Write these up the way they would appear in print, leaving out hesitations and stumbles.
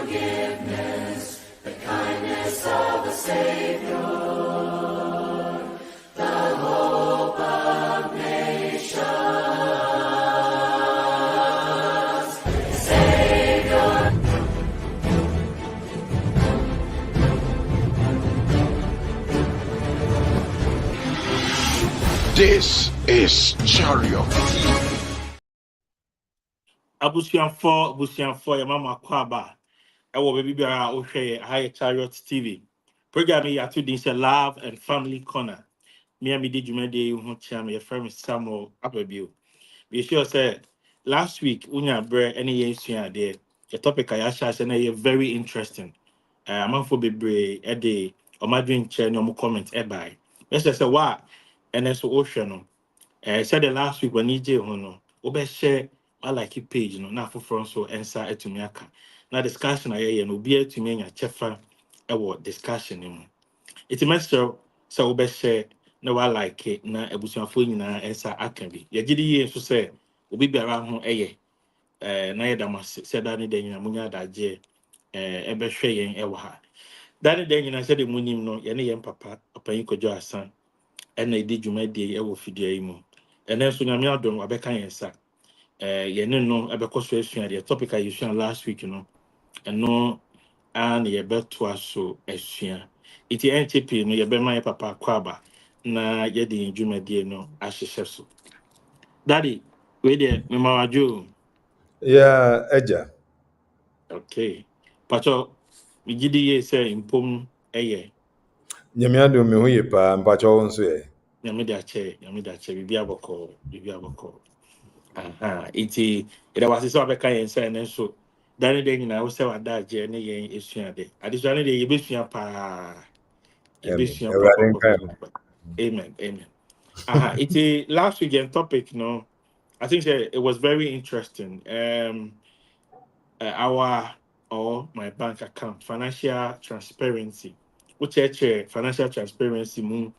forgiveness, the kindness of the Savior, the hope of nations. Savior. This is Chariot. Abusianfo ya mama kwaba. Ewo baby biara ohwe High Chariot TV. Program yi ato din say Love and Family Corner. Me and me di dwumade ho chia me friend Samuel Ababio. Be sure say last week unya bre ene ye sua de. The topic I asked na ye very interesting. Amanfo bebre e de omadwen che no comment e bai. Let's say wa ene so ohwe no. Said the last week when EJ ho no, obe share I like it page no na for so answer etumi aka. Na discussion aye no obi etumi anya chefa e wo discussion ni mu. It master so obe share na wa like it na ebusuafo nyina answer aka bi. Ye gidi ye so say obi biara ho eye na ye da mas said that ni de nyina munya da je ebe hwe yen e wo ha. That de nyina said the munim no ye ne yen papa apan kojo asan na edi dwumadi e wo fidie yi mu. And so nyame adom abeka yensa yene no abekọ so asua the topic I used last week and no and ye beto aso asua iti NTP no ye be my papa kwaba na ye di dwumadi no ahyehye so daddy we dey me mawajo Yeah, Eja. okay pacho we gidi ye say impom eye Nyame adom me ho ye pa mpacho wo nso ye. nyame da che bibi abokọ aha iti ida wase so abeka yensa and so dane de nyina wo se wada agye ne yen esua de adesua ne de yebesua pa Amen. yebesua Ewurade nka mo. amen aha iti last weekend topic no I think it was very interesting our or my bank account financial transparency which financial transparency mu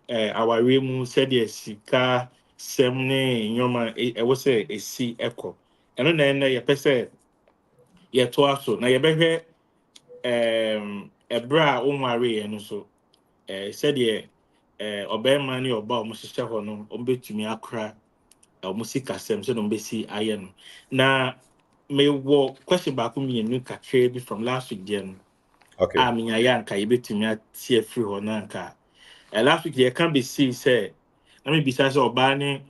our mu said yes sika semne nyoma e wo se esi ekọ eno na ye pese ye to aso na ye behwe ebra o nware ye no so said ye obema ne oba o mo hyehyɛ hɔ no o betumi akra o mo sika sem so no besi aye no na me wo question back me nu kakra bi from last week there no Okay. a menya ya nka ye betumi atie free hɔ na nka last week ye can be see say na me bisa say oba ne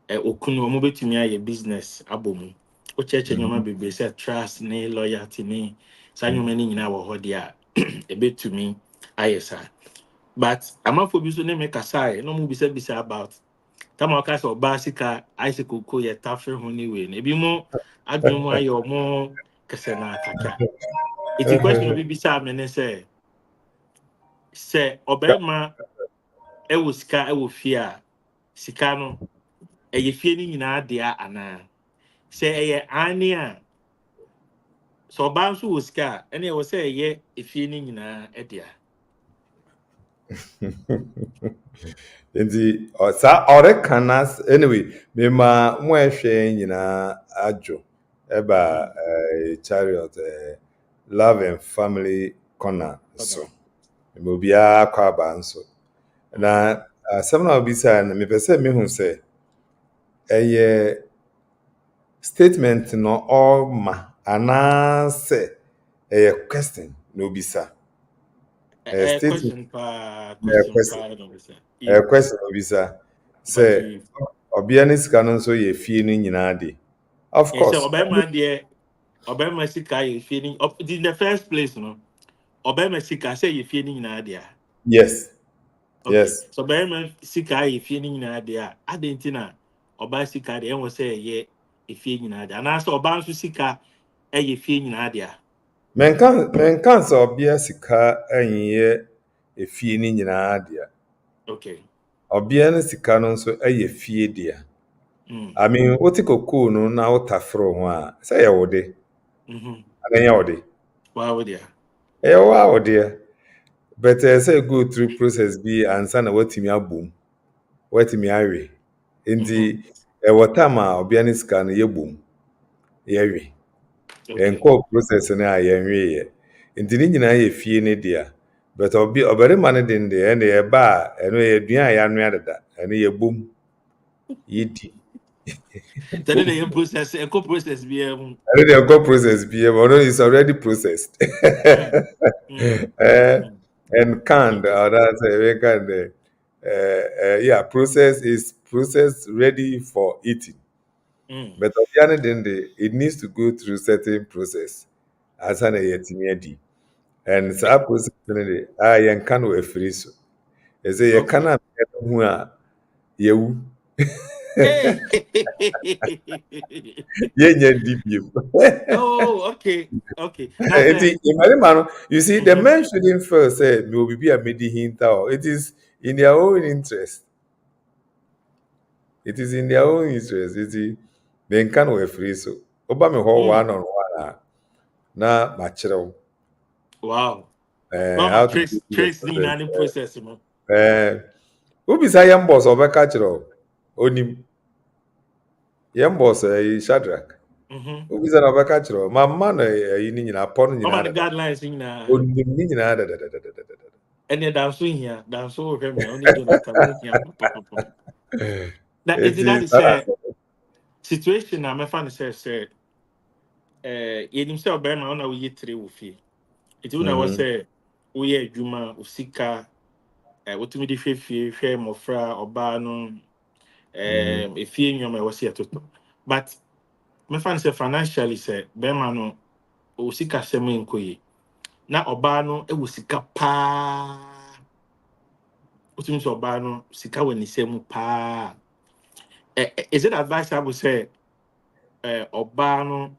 okunu omo betumi aye business abomu o cheche nyoma bebe say trust ne loyalty ne sa nyoma ne nyina wo hɔ dia e betumi aye sa but amafo bi so ne me kasai no mo bisa about tama o kasa oba sika ice koko ye tafe ho ni we na bi mo adwom aye omo kese na kakra iti question bi bisa me ne say obema e wo sika e wo fie sika no eye fie ni nyina dia ana se eye ani a so ba nso wo sika ene wo se eye efie ni nyina dia Nti sa ore kanas anyway me ma mo ehwe nyina ajo eba chariot love and family corner so. Me obia kwa ba nso. Na asem na obisa na me pese me hu se statement no all ma anase question no bisa. Statement question no be say question no bisa. but Say obia ne sika no nso ye fie ni nyina de. Of say course. obema sika ye fie ni in the first place no obema sika say ye fie ni nyina dia Yes. okay Yes. so obema sika ye fie ni nyina dia adentina oba sika de enwo say ye efie nyina dia na so oba nso sika ye fie nyina dia Menkan so obia sika enye efie ni nyina de. okay Obia ne sika no nso eye fie de. I mean, otikoko no na utafro ho a say ye wode. Ananya wode. Wow with ya. Eh wa wode. But say go through process bi ansa na watimi abom. Watimi awe. Enti what time a obia ne sika no ye bom. Ye we. Okay. Enko process na yenwe ye. Nti ni nyina ye fie ne dia. But obarima ne den de ene ye ba eno ye duan ya nua dada. Eno ye bom. Yidi. Then the process, eco process be Eno the enko process be but it's already processed. And canned or that's we can yeah, process is processed ready for eating. But obiane den de it needs to go through certain process as an yetimi adi. And saa process no de yɛn ka no afiri so. Ɛsɛ yɛka no a ho a yɛwu. Hey. Yɛnyɛ di bio. Oh, okay. Enti mmarima no, you see, the men shouldn't feel say me obi bi a medi hinta o. It is in their own interest. It is in their own interest. Enti yɛnka no afiri so. Oba me hɔ one on one a na makyerɛw. Wow. How to do trace the process. Ubisa yɛn boss ɔbɛka kyerɛw onim. Yɛn boss Shadrach. Ubisa na ɔbɛka kyerɛw mama na yi ni nyina pɔ no nyina. The guidelines nyina. Onim ni nyina da. Ɛne danso hia, danso hwɛ me only Jonathan hia papa. That is situation na me fa no say yenim sɛ ɔbɛrima wo na woyɛ tire wo fie. Nti wo na wɔ sɛ woyɛ adwuma osika wotumi de hwɛ fie hwɛ mmɔfra ɔbaa no efie nneɛma ɛwɔ sɛ yɛtotɔ. But me fa no sɛ financially sɛ bɛrima no osika sɛm nkɔ yi na ɔbaa no ɛwɔ sika paa wotumi sɛ ɔbaa no sika wɔ ne nsam paa. Is it advisable say ɔbaa no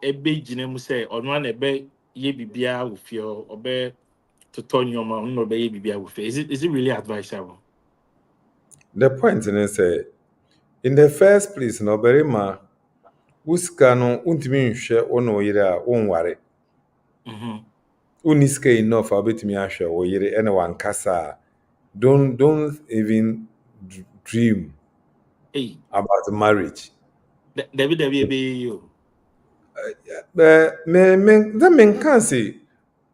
ebe gyina mu sɛ ɔno ana ɛbɛ yɛ bibia wo fie ɔbɛ totɔ nneɛma ɔno na ɔbɛ yɛ bibia wo fie? Is it really advisable? The point is say in the first place no ɔbarima usika no untimi nhwɛ wo na oyire a wonware. Uni sika enough a obetumi ahwɛ wo yire ene wankasa. Don't even dream about marriage. Debbie you. Me can say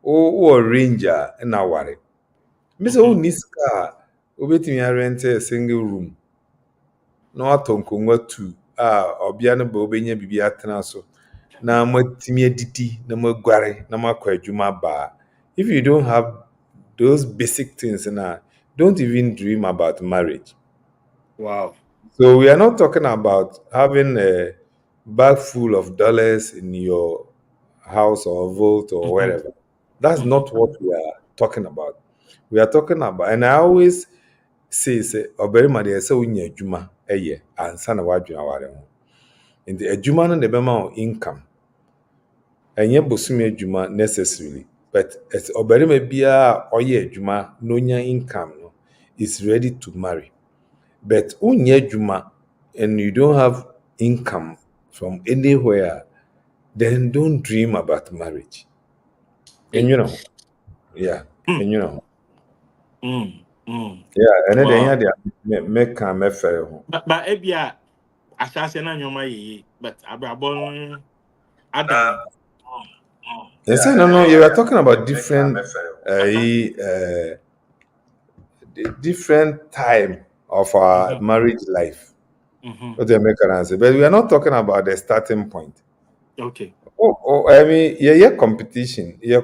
o ranger na ware. Me say uni sika obetumi rent a single room. No atonkonwa 2 obia no ba obenye bibi atena so. Na matimi adidi na magware na makwa adwuma ba. If you don't have those basic things now, don't even dream about marriage. Wow. So we are not talking about having a bag full of dollars in your house or vault or wherever. That's not what we are talking about. We are talking about, and I always say obarima dey say unya adwuma eye ansa na wadwena ware ho. In the adwuma no dey be ma income. Enye bosumi adwuma necessarily, but as obarima bia oye adwuma no nya income no is ready to marry. But unya adwuma and you don't have income from anywhere, then don't dream about marriage. And you know, yeah, and you know. Yeah, and then they make a fair. But ebia asase na nyoma yi but abrabon Adam. Yes, no, you are talking about different different time of our marriage life. What they make an answer, but we are not talking about the starting point. Okay. I mean, yeah, competition. Yeah,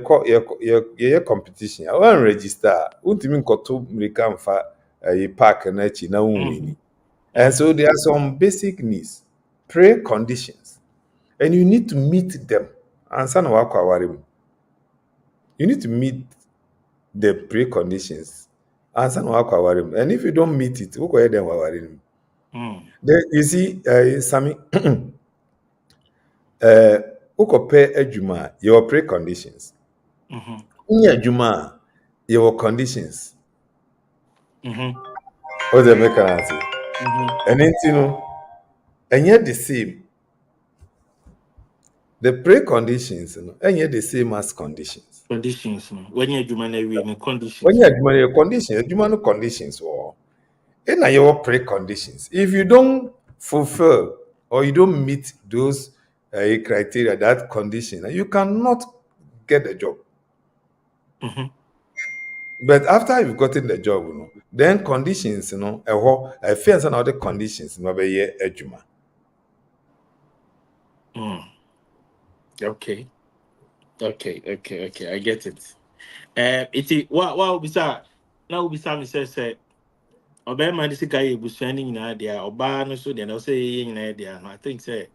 competition. I want to register. Ultimately, got to become a park and and so there are some basic needs, preconditions, and you need to meet them. You need to meet the preconditions. And if you don't meet it, you go ahead and worry. You see, Sammy, ukope ejuma, your preconditions. Unya ejuma, your conditions. What they make an answer? And then you know, and yet the same. The preconditions, and yet the same as conditions. Conditions. When you ejuma na we conditions. When you ejuma your conditions, ejuma no conditions or in your preconditions. If you don't fulfill or you don't meet those criteria, that condition, you cannot get the job. But after you've gotten the job, then conditions, I feel some other conditions, maybe ejuma. Okay. I get it. It's what will be that now will be some say obey man this guy was sending in idea or ban so then I'll say in idea. I think say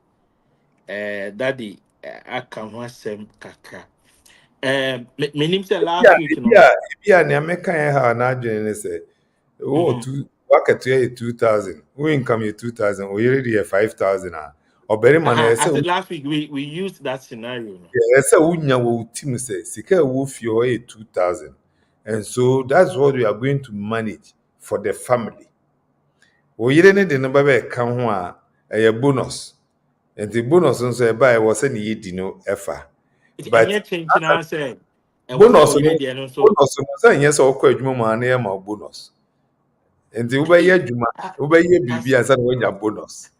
daddy I can want some kaka. My name say last week, Yeah, American na adwene say, two work to 2000, we income you 2000, we already 5000 or very man I say said last week we used that scenario. No? say unya wo team say sika wo fie 2000. And so that's what we are going to manage for the family. We yere the number be kan ho a bonus. And the bonus nso e buy was say ni di no efa. But and change now say bonus so bonus say yes okọ adwuma ma na e ma bonus. And the ubeye adwuma, ubeye bibi ansa na wonya bonus.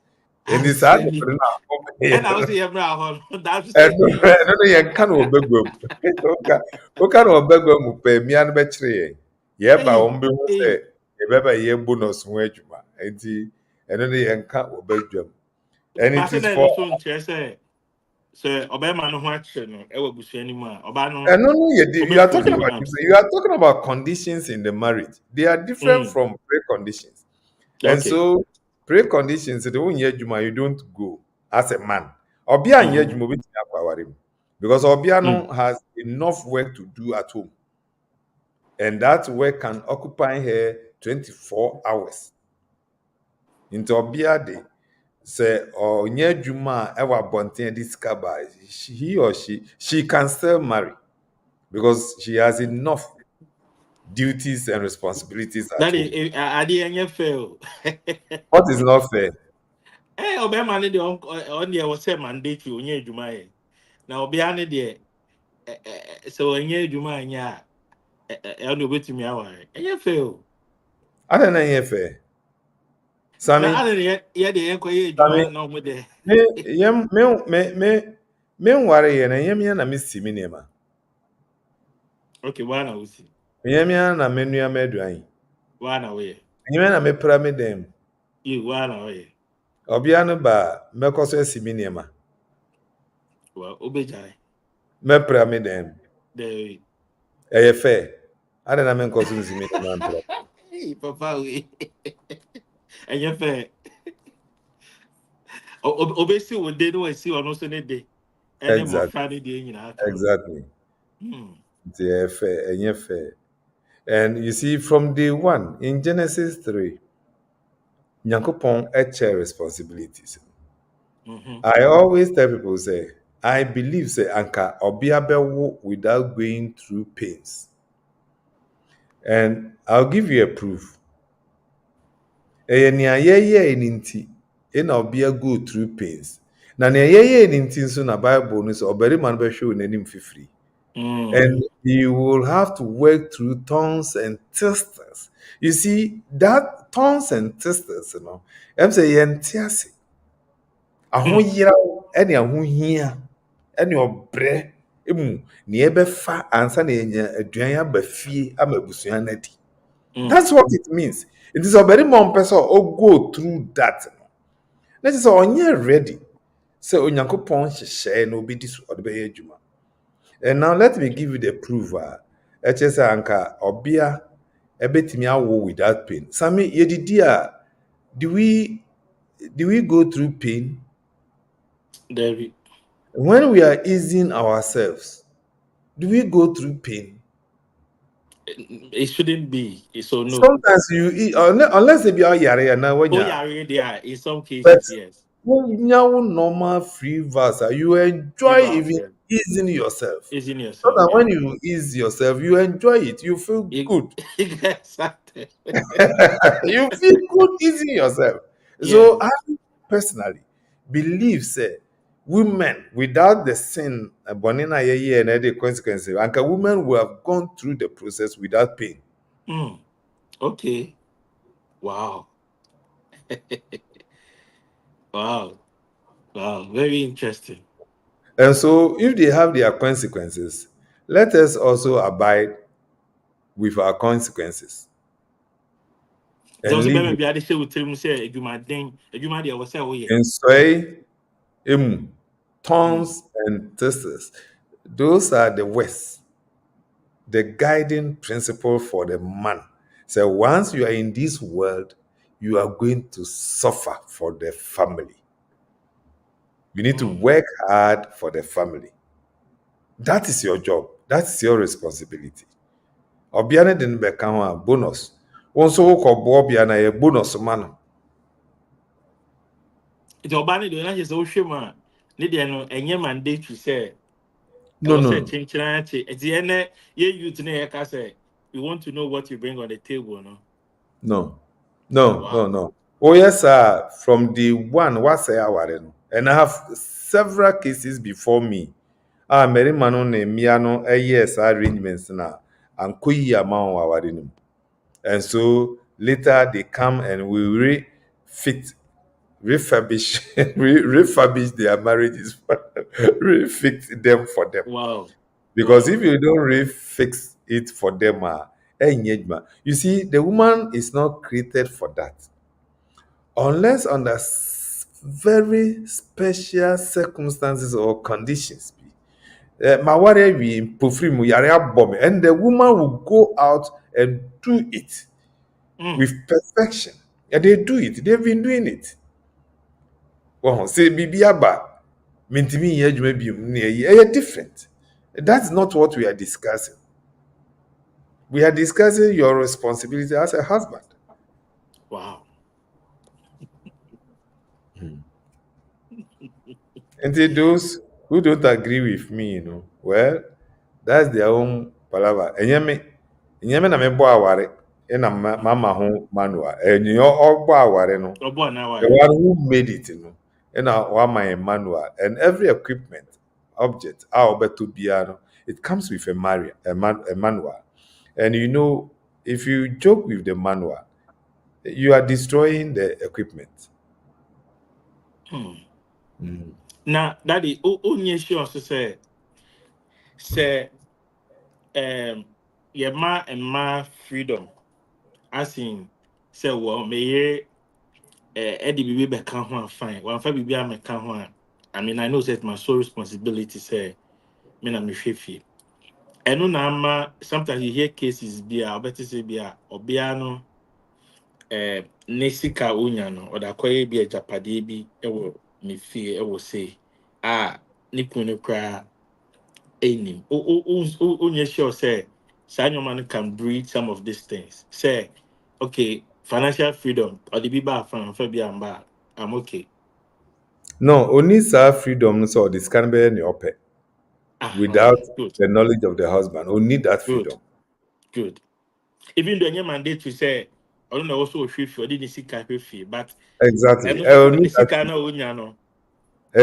And the sad and I was here now. That's no ye kan obegwam. O kan obegwam pe mi an be kire ye ba wo be hu say e be ba ye bonus ho adwuma. Enti eno ne ye kan obegwam. And it is for so Obama no watch no e wabusu anymore. Oba no. You are talking about conditions in the marriage. They are different from preconditions. Okay. And so preconditions, the one you don't go as a man. Obia because Obiano has enough work to do at home. And that work can occupy her 24 hours. Into Obia day, say or near Juma ever bontin discover he or she can still marry because she has enough duties and responsibilities at That home. is I didn't fail. What is not fair? Eh, Obama ni on the was say mandate you onye adwuma ye. Na Obia ni de so onye adwuma anya e no betumi aware. Enye fail. I don't know fair. Sammy, Na ade ye de enko ye adwuma na omo de. me worry ye na yem na me simi nema. Okay, wana usi. Yem na me nua me aduan. Wana we. Yem na me pra me dem. You wana we. Obia no ba me koso simi nema. Well, obejai. Me pra me dem. The Eye fair. I don't know me koso simi nema. Hey, papa we. Enye fair. Obesi wo de no esi ono so ne de. Ene mo fa ne de nyina aka. Exactly. It's fair. And you see, from day one in Genesis 3, Nyankopon share responsibilities. I always tell people, say, I believe, say, Anka Obiabewo without going through pains. And I'll give you a proof. In Obia go through pains. Na so na Bible no so obere man be show nanim fifiri. And you will have to work through thorns and thistles. You see, that thorns and thistles, I'm saying yentiase. Ahoyira any ahohia any obre emu ne ebefa ansa na enya aduan aba fie amabusua nadi. That's what it means. It is a very mon person go through that. Let us onye ready. So onyankopon hyehyɛ na obi di so ɔde bɛyɛ adwuma. And now let me give you the proof. HSA anka obia ebetimi awo without pain. Sami yedidia, do we go through pain? David. When we are easing ourselves, do we go through pain? It shouldn't be. So no. Sometimes you eat unless they be all yare now when there in some cases, yes. Normal free versa, you enjoy even easing yourself. So that when you ease yourself, you enjoy it. You feel good. Exactly. You feel good easing yourself. Yes. So I personally believe, say, women without the sin, bonina ye and the consequences, and women will have gone through the process without pain. Okay. Wow. Wow. Very interesting. And so, if they have their consequences, let us also abide with our consequences and Also, live baby, with. be ade share with him say edwuma den, edwuma de was say oh yeah. And soy, thorns and thistles, those are the worst, the guiding principle for the man. So once you are in this world, you are going to suffer for the family. You need to work hard for the family. That is your job. That is your responsibility. Obiane didn't become a bonus. Once you call Bobiana a bonus man. It's obani do na just oh shema. Ne de no enye mandate say I No, was no, say no. chinchinachi. At the end, ye youth ne ka say we want to know what you bring on the table, no. No, no, no, Wow. no. Oh, yes, sir. From the one, what's no. And I have several cases before me. Mary Mano ne Miano, yes, arrangements now. And Kuyi amount awareness. And so later they come and we refurbish, refurbish their marriages, refix them for them. Wow. Because if you don't refix it for them, you see, the woman is not created for that. Unless under very special circumstances or conditions. Maware we pofri mu yare abom, and the woman will go out and do it with perfection. And they do it. They've been doing it. Well, say bibiaba, mintimi yejuma bi different. That's not what we are discussing. We are discussing your responsibility as a husband. Wow. And those who don't agree with me, well, that's their own palaver. Enyeme na mebo aware, na mama ho manual. Enyo ogbo aware no. Obo na The ware. one who made it, and one my manual and every equipment, object, to biano, it comes with a manual. And if you joke with the manual, you are destroying the equipment. Na daddy onye sure so say your ma and ma freedom. As in say well may Eddie Bibi be can ho fine. One fa Bibi am can ho. I mean I know that my sole responsibility say me na me hwefi. Eno na ama sometimes you hear cases be a better say be a obia no ne sika onya no or da kwaye bi ajapade bi ewo ne fie ewo say ne kunu kra enim onye sure say man can breed some of these things say okay financial freedom or the people from Fabia amba I'm okay. No, only freedom so this can be any open without Okay, good, the knowledge of the husband. Only that good, freedom. good. Even though any mandate to say I don't know also if you didn't see fee, but Exactly. and I also only the that sika na onya no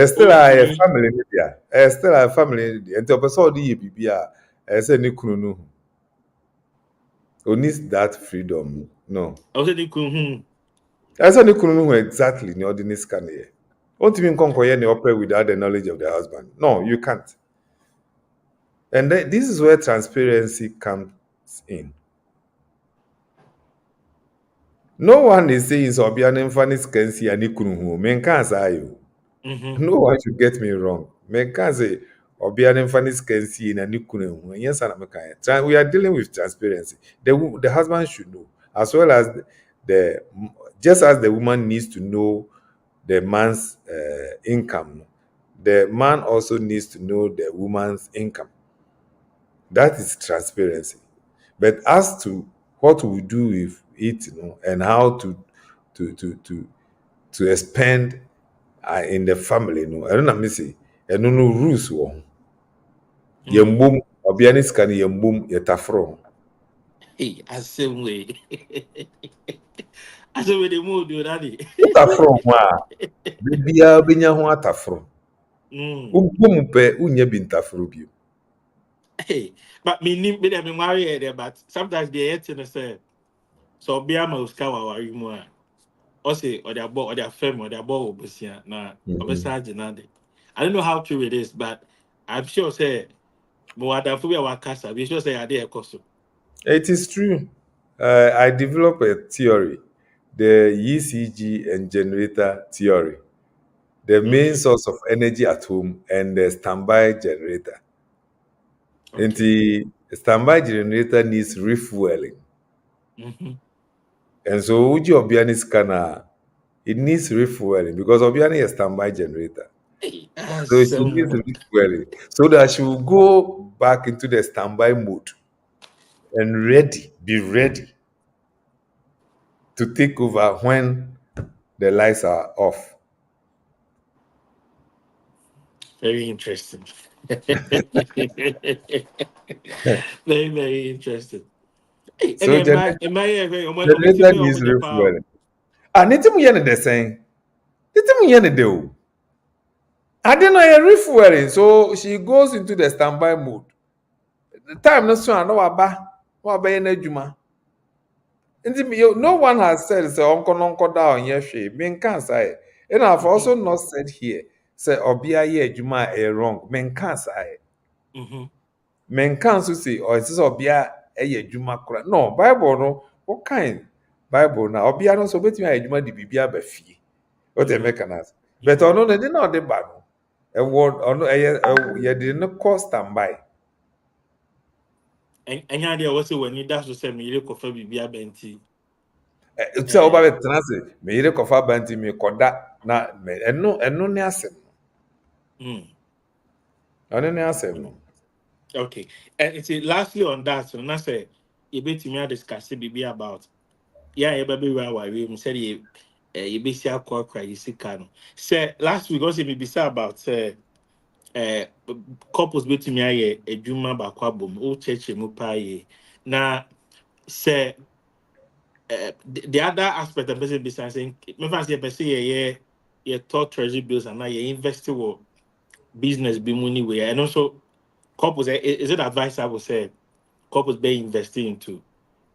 still a ontimi family media. Still a family media. And the person the BBA say ni kunu no. Only that freedom. No. also the kun I say ni kunu no exactly ni ordinary scan here. Won't even conquer any opera without the knowledge of the husband. No, you can't. And this is where transparency comes in. No one is saying so be an infant can see any kunu. Men can't say you. No one should get me wrong. Men can't say be an infant can see in any kunu. Yes, we are dealing with transparency. The husband should know, as well as the just as the woman needs to know the man's income, the man also needs to know the woman's income. That is transparency. But as to what we do with it, and how to expend in the family, I don't know, me say, I don't know rules. Yembum, obianis can yembum yetafro. hey same way as way the mood do daddy. Tafro wa, bibia benya ho atafro. Umbum pe unye bintafro bio. Hey, but me them marry there, but sometimes they hate to say so be a mouse cow or you more. Or say or their boy or their family or their boy obesia na obesa jinade. I don't know how true it is, but I'm sure say more than for our casa. We sure say I did a cost. It is true. I developed a theory, the ECG and generator theory, the main source of energy at home and the standby generator. And Okay. the standby generator needs refueling. Mm-hmm. And so Uji Obiani scanner, it needs refueling because Obiani is a standby generator. So she needs refueling so that she will go back into the standby mode and be ready to take over when the lights are off. Very interesting. Very, very interesting. Hey, and So then my generator needs refueling. Ah, nitimu yɛ ne de sɛn? Nitimu yɛ ne de o. I didn't know a refueling, so she goes into the standby mode. The time no so no waba yɛ n'adwuma. No one has said say onko down yehwe. Menka say. And I've also not said here say obia ye adwuma wrong. Menka say. Mm-hmm. Menka so say or it is obia adwuma kora. No, Bible no what kind Bible na obia no so betimi adwuma de bibia ba fie. What the mechanism. But ono no dey na dey ba no. E word ono ye dey no cost standby. And yeah, there was when you dash to say me coffee bibia benti. Sɛ woba bɛtena ase meyere kɔfa ba nti mekɔda na ɛno ne asɛm ɔno ne asɛm no. Okay. And it's lastly on that, so I say you bet me discuss it about you baby we said you be see a call cry you see can say last week also me be say about couples bet me a juma ba kwabom o church mu pa ye na say the other aspect of business be saying me fancy be say ye talk treasury bills and now you invest in business be money way and also couples is it advisable say couples be investing into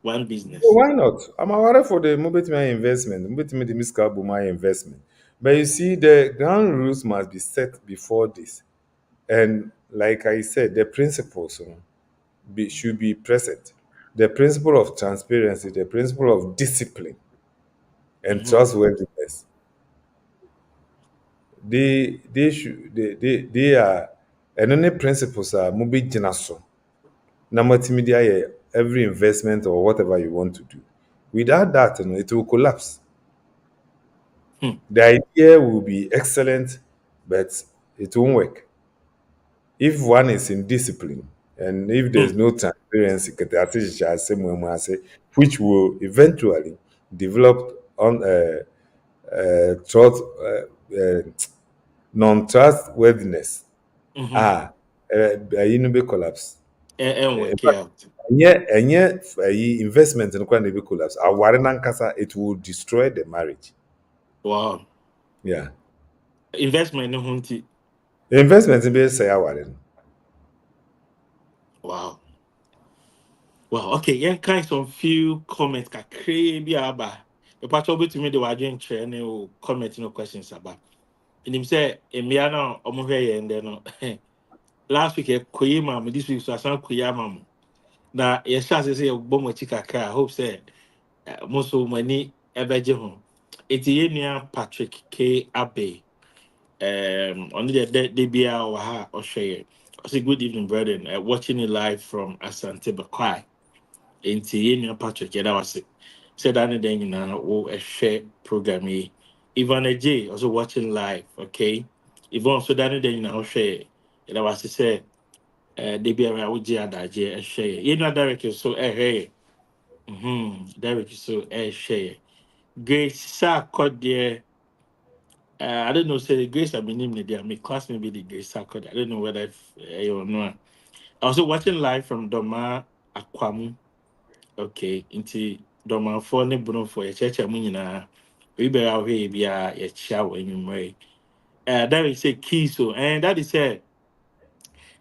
one business. Why not? I'm aware for the mobetimi investment mobetimi the miscal my investment, but you see the ground rules must be set before this, and like I said the principles should be present. The principle of transparency, the principle of discipline and trustworthiness. They are and only principles are moving so. Na multimedia every investment or whatever you want to do. Without that, it will collapse. The idea will be excellent, but it won't work. If one is in discipline and if there's no transparency, which will eventually develop on trust, non-trustworthiness, you know, be collapse. And work out. Investment in Kwan be collapse. Aware nankasa, it will destroy the marriage. Wow. Yeah. Investment in Hunti. Investment in be say aware. Wow. Wow. Okay. Yeah, kind some few comments ka crazy about. The part of it to me the wagen train or comment no questions about. And him say Emiana omohe and then last week Koyima, this week so asan Koyama. Na yes say bomo chika ka hope say most of money ebeje ho. Eti yenia Patrick K Abbey. On the BR or ha or share. I say good evening, brethren. Watching it live from Asante Bakwai. Inti Yenya Patrick, yeah, that was it. Said that then you know, a share program. Ivan AJ also watching live, okay. Yvonne so that then you know, share. Yeah, that was it. Say, they be around with Jadaje and share. You know, Derek is so, hey. Derek is so, share. Grace Sa caught there. I don't know. Say the Grace I've been named there. My class maybe the Grace Sarkod. I don't know whether if you know. Also watching live from Doma Akwamu. Okay, into Doma for ne Bruno for a church. Munina. We be out here be a shower in way. That is a key so, and that is a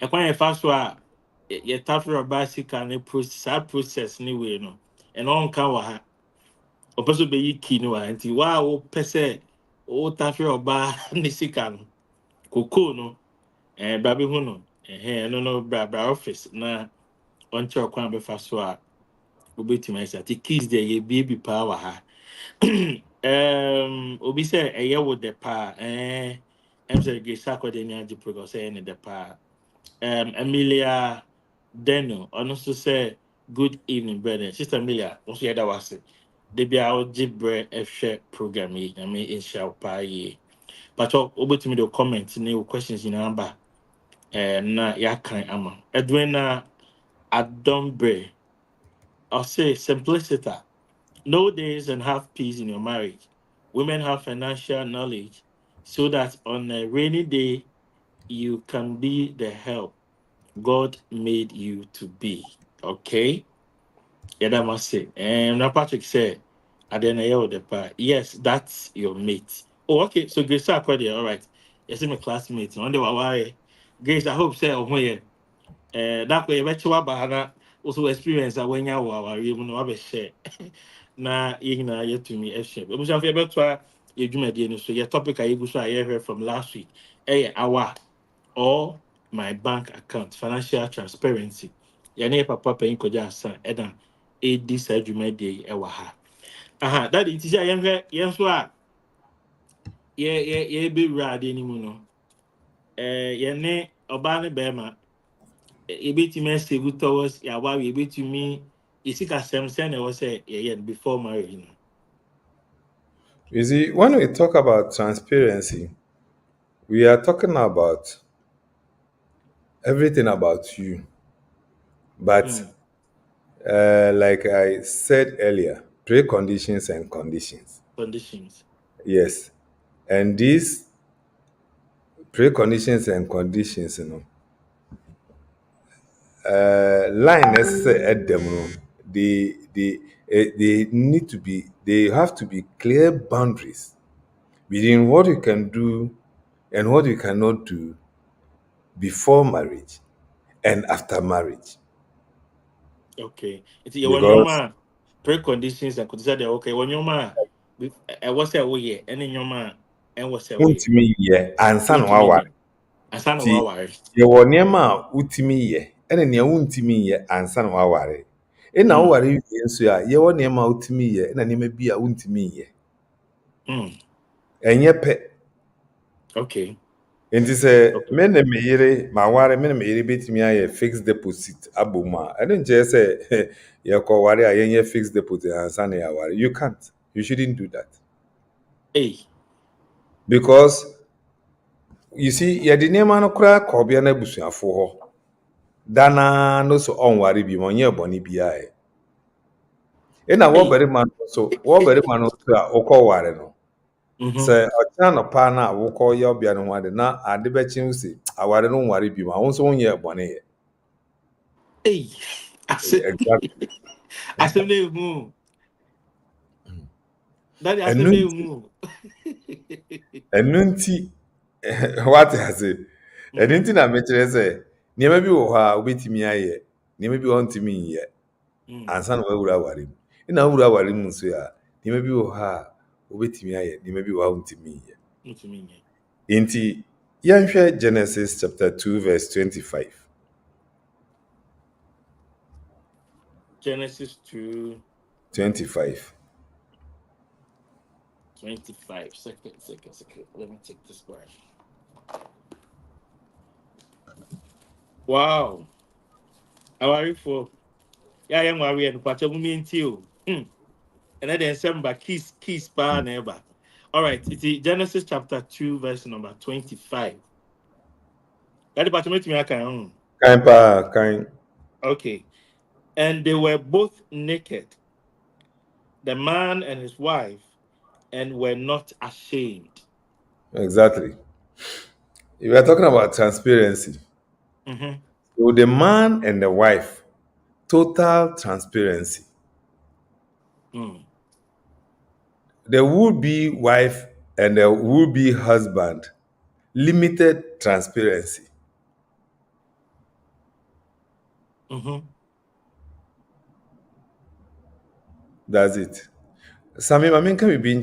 quite a fast one. You tough for a bicycle and process anyway, no. And on cover. Opeso be key no. And wow, per se. O tough for a bar. Nisika. Koko no bra bi hu no no bra office na on kyerɛ kwan bɛfa so a wobɛtumi ayɛ ati keys deɛ yɛbie paa wɔ ha obi sɛ ɛyɛ wo dɛ paa ɛm sɛ Grace akɔde ni agye program sɛ ɛyɛ ne dɛ paa Amelia Daniel ɔno nso sɛ good evening brother sister Amelia nso yɛda wo ase da bi a wogye berɛ ɛhwɛ program yi nyame nhyira wo paa yie patɔ wobɛtumi de wo comment ne wo questions nyinaa ba na yɛakan ama ɛdoe na Adombre I'll say simplicity. Know this and have peace in your marriage. Women have financial knowledge so that on a rainy day you can be the help God made you to be. Okay? Yeah, that must say. And now Patrick said, I didn't hear the part. Yes, that's your mate. Oh, okay. So Grace Akodi, all right. Yes, my classmate. Wonder why. Grace, I hope say oh yeah. That way, eventually, but also experience that when you are you know have a share. Na yɛn nyinaa yɛtumi ahyia mu ebusuafo yɛbɛtoa yɛ dwumadie no so yɛ topic a yɛgu so a yɛhwɛ from last week ɛyɛ our or my bank account financial transparency yɛne yɛ papa panyin kɔgya asa ɛna ɛdi saa dwumadie yi ɛwɔ ha aha dade nti sɛ yɛnhwɛ yɛn so a yɛbɛwura adeɛ no mu no yɛne ɔbaa ne bɛrima yɛbɛtumi asave towards yɛawa yɛbɛtumi yɛsikasɛm sɛ na ɛwɔ sɛ yɛyɛ no before marriage no. You see, when we talk about transparency, we are talking about everything about you. But like I said earlier, preconditions and conditions. Conditions. Yes. And these preconditions and conditions, line necessary at them, they need to be, they have to be clear boundaries between what you can do and what you cannot do before marriage and after marriage. Okay. It's your normal preconditions and consider okay. When your man, what's that way? Any your man, and what's that way? Untimi ye ansa na waware. Ansa na Ti waware. ye wo nneɛma a utimi ye ɛna nea untimi ye ansa na waware. Ɛna waware wie nso a ye wo nneɛma a utimi ye ɛna nneɛma bi a untimi ye. Ɛnyɛ pɛ. Okay. Nti sɛ me ne me yere ma ware me ne me yere betimi ayɛ fixed deposit abom a ɛno nkyerɛ sɛ yɛkɔ ware a yɛnyɛ fixed deposit ansa na yɛaware. You can't. You shouldn't do that. Hey. Because you see, yɛde nneɛma no koraa kɔ ɔbea no abusuafo hɔ. Dana no so ɔnware bi ma ɔnyɛ bɔne biara ɛ. Ɛna wɔbarima no so a wokɔware no. Sɛ ɔkyena no paa na wokɔyɛ ɔbea no ho ade na ade bɛkye wo sɛ aware no nware bi ma wo nso wonyɛ bɔne yɛ. Hey. Exactly. Asɛm na emu. Daddy asɛm na emu. Ɛno nti wate ase. Ɛno nti na mekyerɛ sɛ nneɛma bi wɔ hɔ a wobɛtumi ayɛ, nneɛma bi wɔ ntumi nyɛ. Ansa na wawura aware mu. Ɛna wawura aware mu nso a nneɛma bi wɔ hɔ a wobɛtumi ayɛ, nneɛma bi wɔ hɔ a wontumi nyɛ. Nti yɛnhwɛ Genesis chapter 2 verse 25. Genesis 2 25. 25. Second. Let me take this word. Wow. How are you for? Yeah, I'm worried. But I'm you. And then December kiss bar never. All right. It's Genesis chapter 2, verse number 25. That department me can. Kind. Okay. And they were both naked, the man and his wife, and were not ashamed. Exactly. We are talking about transparency. So the man and the wife, total transparency. The would-be wife and the would-be husband, limited transparency. That's it. Sami, can be being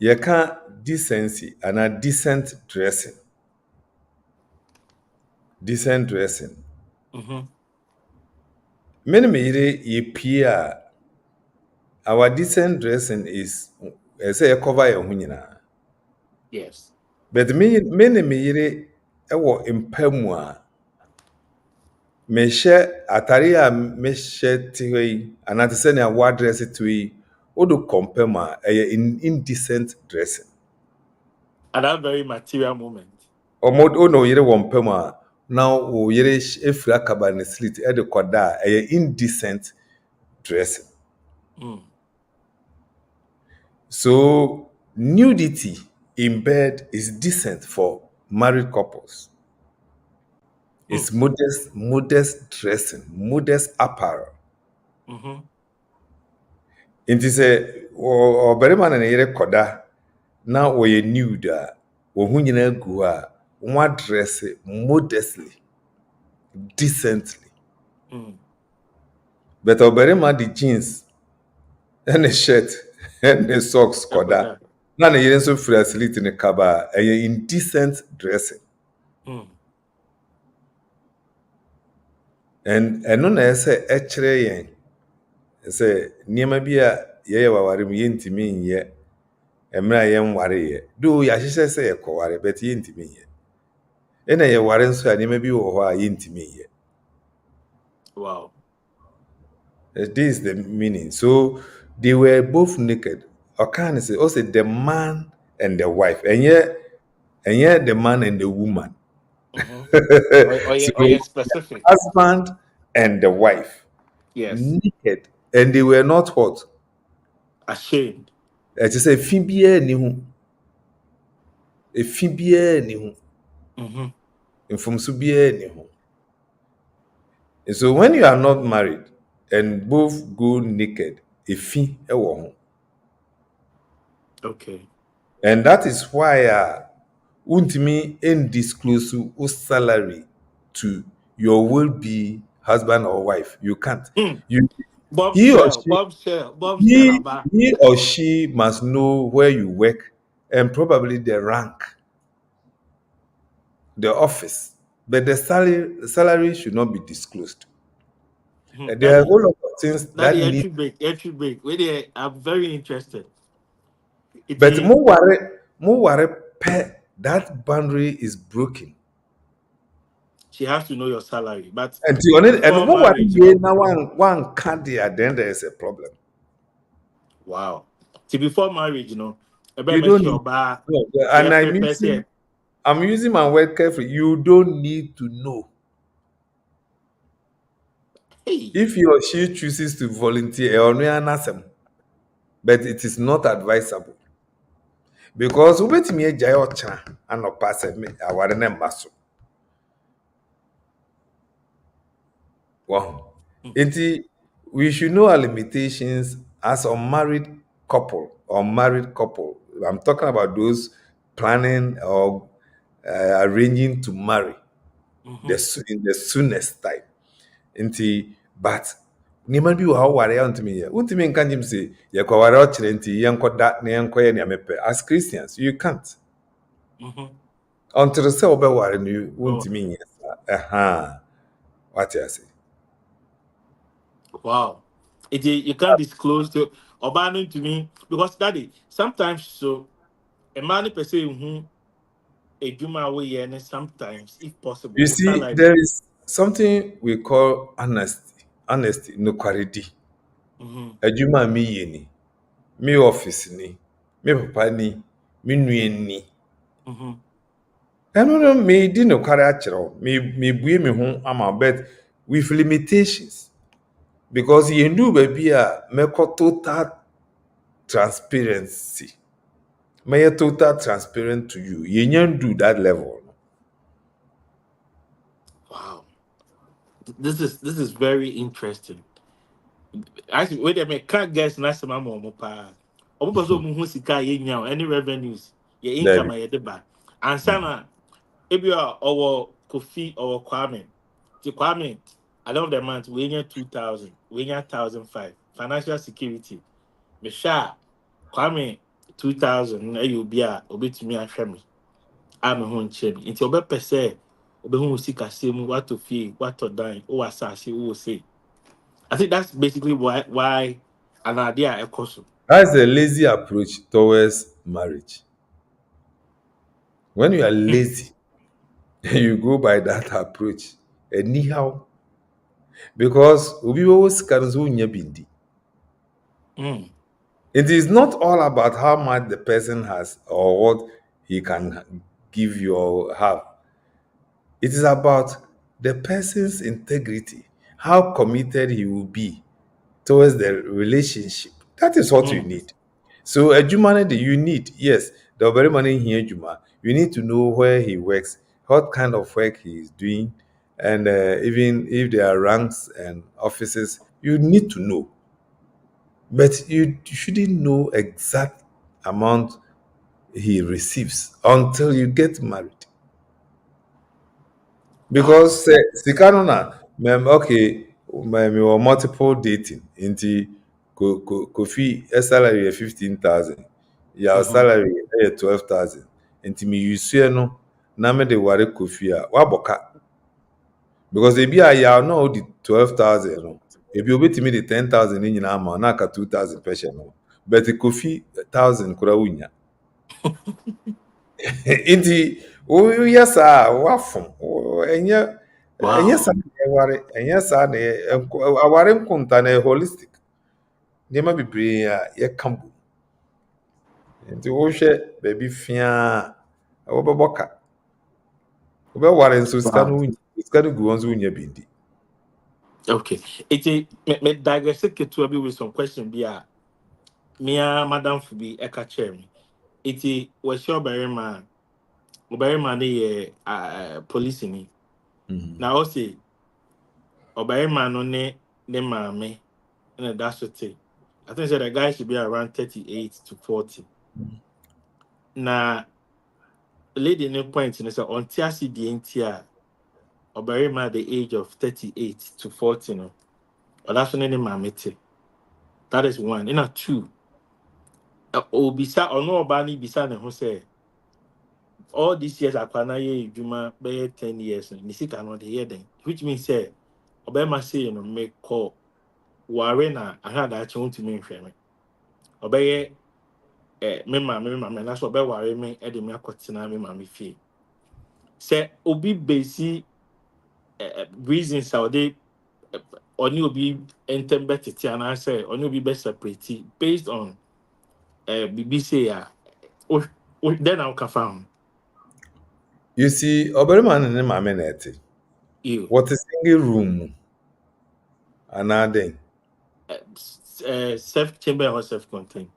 you can't decency and a decent dressing. Decent dressing. Many ye peer. Our decent dressing is say a cover your hunina. Yes. But many me ewo impemwa. Me share atari a me share tiwi and at the same time what dress it to odo compare ma indecent dressing. At that very material moment. Omo no yere wompema now o yere efra kaba ne slit e de koda indecent dressing. So nudity in bed is decent for married couples. It's modest dressing, modest apparel. Inti se o berima na yere koda na o ye nude a o hu nyina gu a one dress modestly, decently. But o berima the jeans and a shirt and the socks koda na na yere so free asleep in the kaba indecent dressing. And no na say echere yen say niema bi a ye waware mu yentimi nye emra yen ware ye do ya hyehyɛ say ye kɔware but yentimi nye ena ye ware nso a niema bi wo hɔ a yentimi nye. Wow. This is the meaning. So they were both naked. Okan say also the man and the wife and yet the man and the woman. Or specific. Husband and the wife. Yes. Naked. And they were not what? Ashamed. I just say Fibia ni hu. A Fibia ni hu. And from Subia ni hu. And so when you are not married and both go naked, a fee e wo hu. Okay. And that is why untimi disclose your salary to your will-be husband or wife. You can't. He or she must know where you work and probably the rank, the office, but the salary should not be disclosed. There are a whole lot of things that need. Wait, I'm very interested. But more that boundary is broken. She has to know your salary, but and now one can't then there is a problem. Wow. See, before marriage, you know, you don't and I'm using my word carefully. You don't need to know. Hey. If he or she chooses to volunteer, but it is not advisable. Because me and no pass me maso. Wow. We should know our limitations as a married couple or married couple. I'm talking about those planning or arranging to marry in the soonest time. But niman bi wa ware ya ntimi ye. Untimi nka njim say ye kwa ware o kire nti ye nkoda na ye nkoye ne amepe. As Christians, you can't. Until say obe ware no untimi ye. What you say? Wow. You can't disclose to Obano to me because daddy sometimes so a man per se who a Juma way and sometimes if possible. You see, there is something we call honesty, no quality. A Juma me yeni, me office ni, me papa ni, me nue ni. I don't know, me di no character, me buy me home ama bet with limitations. Because you do baby me total transparency. May total transparent to you. You can't do that level. Wow. This is very interesting. Actually, wait a minute, can't guess nice mama or mopa. Any revenues, your income at the back. And Sana, if you are our Kofi or Kwame, the Kwame, at the end of the month, we need 2,000, we need 1,005. Financial security. Misha, Kwame, 2000 you be a to me ahwe me am ho nche me nti obe pese obe hu sika same what to fee what to dine o asase o say. I think that's basically why an idea ekoso. That's a lazy approach towards marriage. When you are lazy, you go by that approach. Anyhow, because obi wo sika no so nya bindi. It is not all about how much the person has or what he can give you or have. It is about the person's integrity, how committed he will be towards the relationship. That is what you need. So a Juma you need, yes, the very money here, Juma. You need to know where he works, what kind of work he is doing, and even if there are ranks and offices, you need to know. But you shouldn't know exact amount he receives until you get married. Because sikano na okay, me were multiple dating into Kofi a salary of 15,000, your salary 12,000. Into me you see no na me de worry Kofi a waboka. Because they be a ya no the 12,000 no. If you bet me the 10,000 in your amount, na ka 2,000 peso no. But the Kofi 1,000 kura unya. Inti o yasa wafum enye enye sa ware enye sa na aware nkunta na holistic nema bibre a ye kambu nti wo hwe baby fia wo beboka wo be ware nso ska no gu onzo unya bindi. Okay, me digress to be with some question be a madam for be eka chair me. Was your berry man the police ni. Now also Obey man on ne mammy and that's what it. I think that the guy should be around 38 to 40. Now lady no point in so on TRC the NTR Obey man the age of 38 to 40 no. Or that's when mammy. That is one. In a two. Obisa or no bani bisa ne who say all these years akwana ye juma be 10 years and nisika no the year then, which means say Obama say you know make call warena I had that want to me frame obey me mama na so be ware me e de me akotina me mama fie say obi basi reasons how they oni obi enter better and I say oni obi be separate based on BBC then I'll confirm. You see oberman ne mama na ete You what is single room another self chamber or self contained.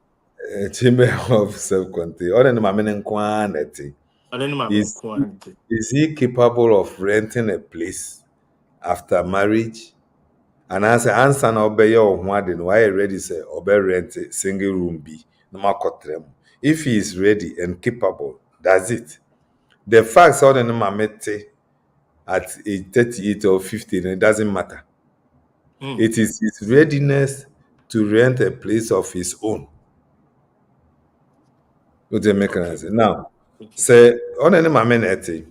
chamber of self-contained or the mama nkwa na ete. And then my quantity. Is he capable of renting a place after marriage? And as an answer na obey your one, why ready say obey rent a single room be no matter. If he is ready and capable, that's it. The facts all the mamete at age 38 or 50, it doesn't matter. It is his readiness to rent a place of his own. What they make now. Say on any mamete.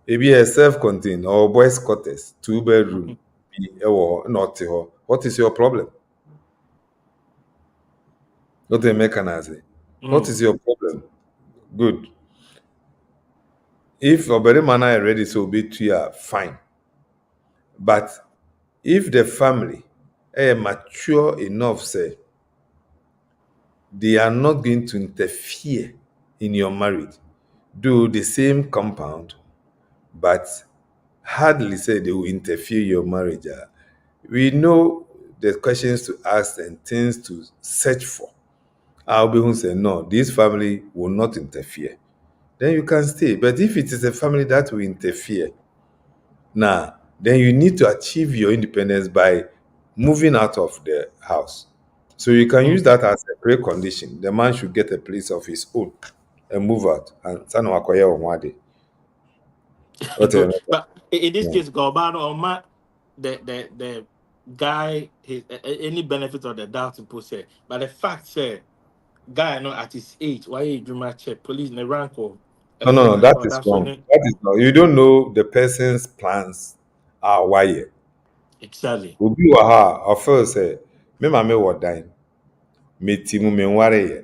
It be a self-contained or boys' quarters, 2-bedroom, not what is your problem? Not a mechanizer. What is your problem? Good. If obere mana is ready, so be to fine. But if the family are mature enough, say they are not going to interfere in your marriage, do the same compound, but hardly say they will interfere in your marriage. We know the questions to ask and things to search for. I'll be who say no, this family will not interfere. Then you can stay. But if it is a family that will interfere, now then you need to achieve your independence by moving out of the house. So you can use that as a precondition. The man should get a place of his own and move out. And But in this case, Gobano or Matt, the guy, his any benefit of the doubt to say, but the fact say guy no at his age, why you do my check? Police in the rank or No. That is that's wrong. when That is not. You don't know the person's plans are why. exactly. Obi wa ha, I feel say me ma me wɔ dan. Me ti mu me nware ye.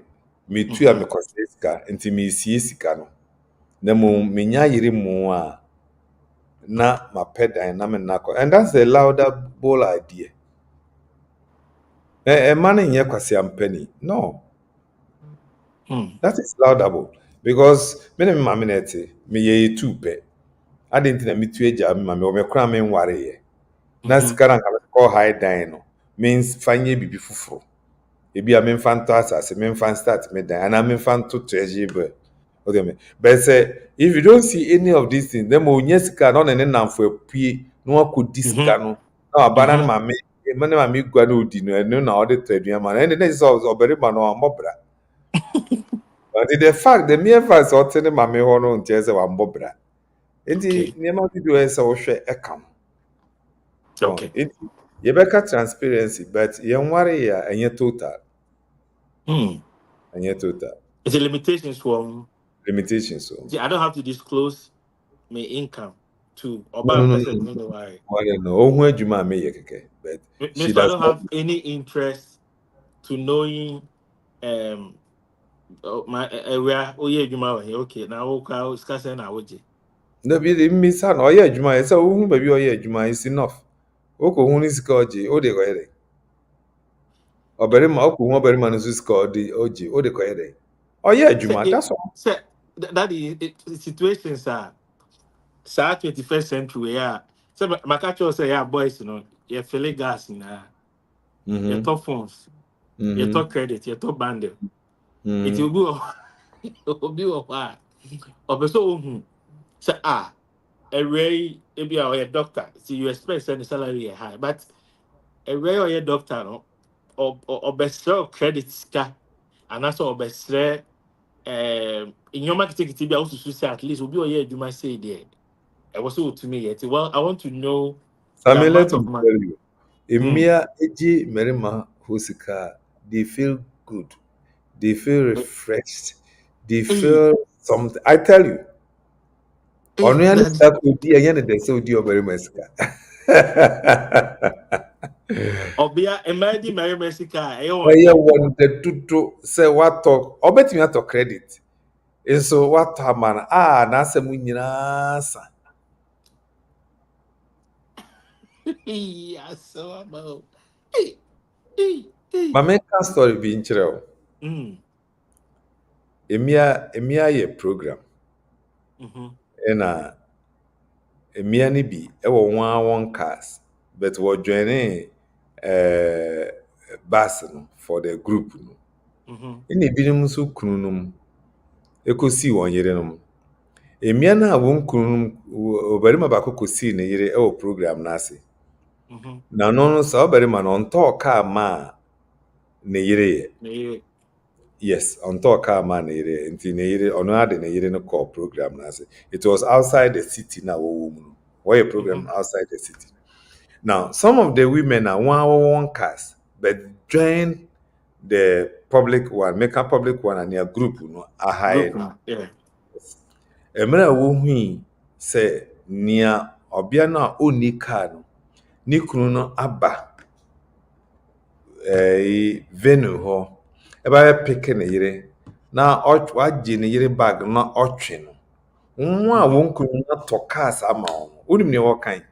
Me tu a me kɔsɛ sika, nti me sie sika no. Na mo me nya yiri mu a na ma pɛ dan na me na kɔ. And that's a laudable idea. Man nyɛ kwasi ampani. No. That is laudable because me ne me ma me na te me ye tu pɛ. Ade nti na me tu agya me ma me o me kra me nware ye. Na sika na nka me kɔ high dan no means fanye bibi fufuro. Ebi a memfa nto asase memfa start me dan ana memfa nto treasure. Okay me. But say if you don't see any of these things, then mo nya sika no ne namfo apue no akodi sika no. Na abana na ma me mane ma me gua na odi no eno na ode to aduan ma. And then so obere ma no ambobra. But the fact the mere fact so tene ma me ho no ntie se wa ambobra. Enti niema bi do se wo hwe ekam. Okay. You better transparency, but you worry enye total. Enye total. It's a limitations from Limitations. So. I don't have to disclose my income to No. why. No. Ohun adwuma me ye keke, but I don't have any interest to knowing my area. Oh yeah, okay. Now okay, scarce na woje. No be the misa na oye adwuma e say ohun ba bi oye adwuma is enough. Oko hun ni sika oje, o de ko yere. Oberima oko hun oberima no sika oje, o de ko yere. Oye adwuma, that's all. Say that is situations are 21st century yeah. So my catcher say yeah boys, you know, you feel gas na. Your top phones, your top credit, your top bundle. It will be what. Or so say a ray maybe a doctor. See you expect send the salary high, but a ray or a doctor no or best credit scar and that's all best in your marketing to be also say at least will be a year you might say there. It was so to me yet. Well, I want to know the Let amount me of tell money. you. Emia eji merima hosika, they feel good. They feel refreshed. They feel something. I tell you. Onu ya ni sika odi enye ne dese odi oberima sika. Obia imagine Mary Messica. Oye won the tutu say what talk obetimi ato credit. Nso what man na asem nyina sa. Yes, so about. Ma make a story bi nkyerɛ o. Emia ye program. Na emia ni bi e wo one cars but we join bus no for the group no. Ina ebinom nso kunu nom ekosi won yere nom. Emia na won kunu nom obarima ba kokosi ne yere e wo program na ase. Na no so obarima no onto car ma ne yere ye. Yes, on talk car man nti ne yere ono ade ne yere no call program na say it was outside the city na wo mu. Why a program outside the city. Now, some of the women are one cars but join the public one, make a public one and their group no a high. Yeah. Emra wo hui say nia obia na oni car no ni kunu no aba venue ho eba pick ne yere na waje ne yere bag na otwe no nwa won kunu na to cars ama on onim ne wo kan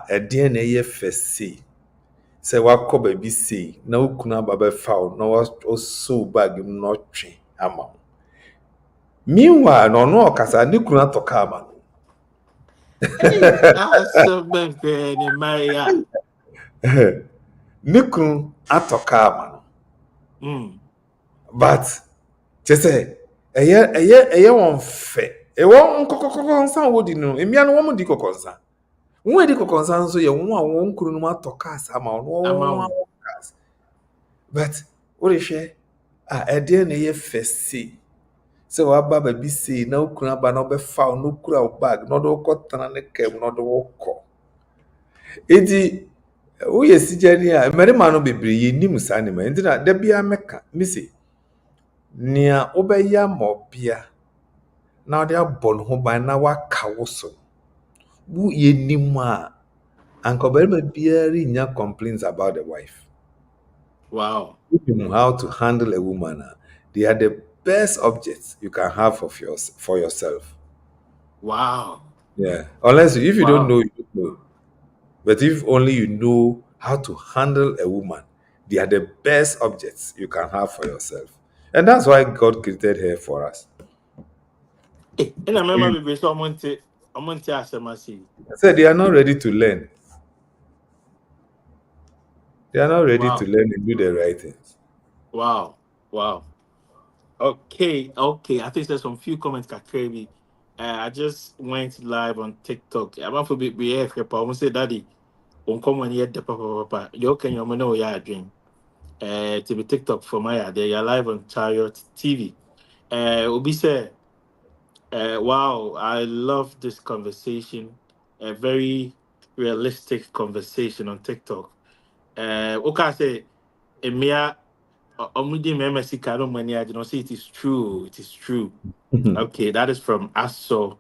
ede na ye fese se wakọ ba bi sei na okunu aba ba faw na o so bag no otwe ama on meanwhile no okasa ne kunu to car ama no so bad ni Maria ne kunu atoka ama no but say eye won fe e won kokokonsa wodi no emia no won di kokonsa won di kokonsa nso ye won a won kunu no atoka asama no but what is she ede na ye fesi se wa baba bi sei na okunu aba na obefa no kura bag no do kotana ne kem no do wokọ edi Who is Sijania? Marimano bebree yɛnim saa nneɛma nti na da bia mɛka misi nea wobɛyɛ ama ɔbea na wode abɔ ne ho ban na waka wo so wo yɛnim a anka ɔbarima biara nnya complaints about the wife. Wow. If you know how to handle a woman, they are the best objects you can have for yourself. Wow. Yeah. Unless if you Wow. don't know, you don't know. But if only you know how to handle a woman, they are the best objects you can have for yourself. And that's why God created her for us. Hey, and I remember we saw Monte Asemasi. I said they are not ready to learn. They are not ready Wow. to learn and do the right things. Wow. Wow. Okay. I think there's some few comments crazy. I just went live on TikTok. I'm going to be here. I almost say, Daddy, won't come when you the papa. You can you know your dream. To be TikTok for my they are live on Chariot TV. Obi say, wow, I love this conversation. A very realistic conversation on TikTok. Okay, say, Emia, Omudi Memesika, no money. I don't say it is true. It is true. Okay, that is from Aso.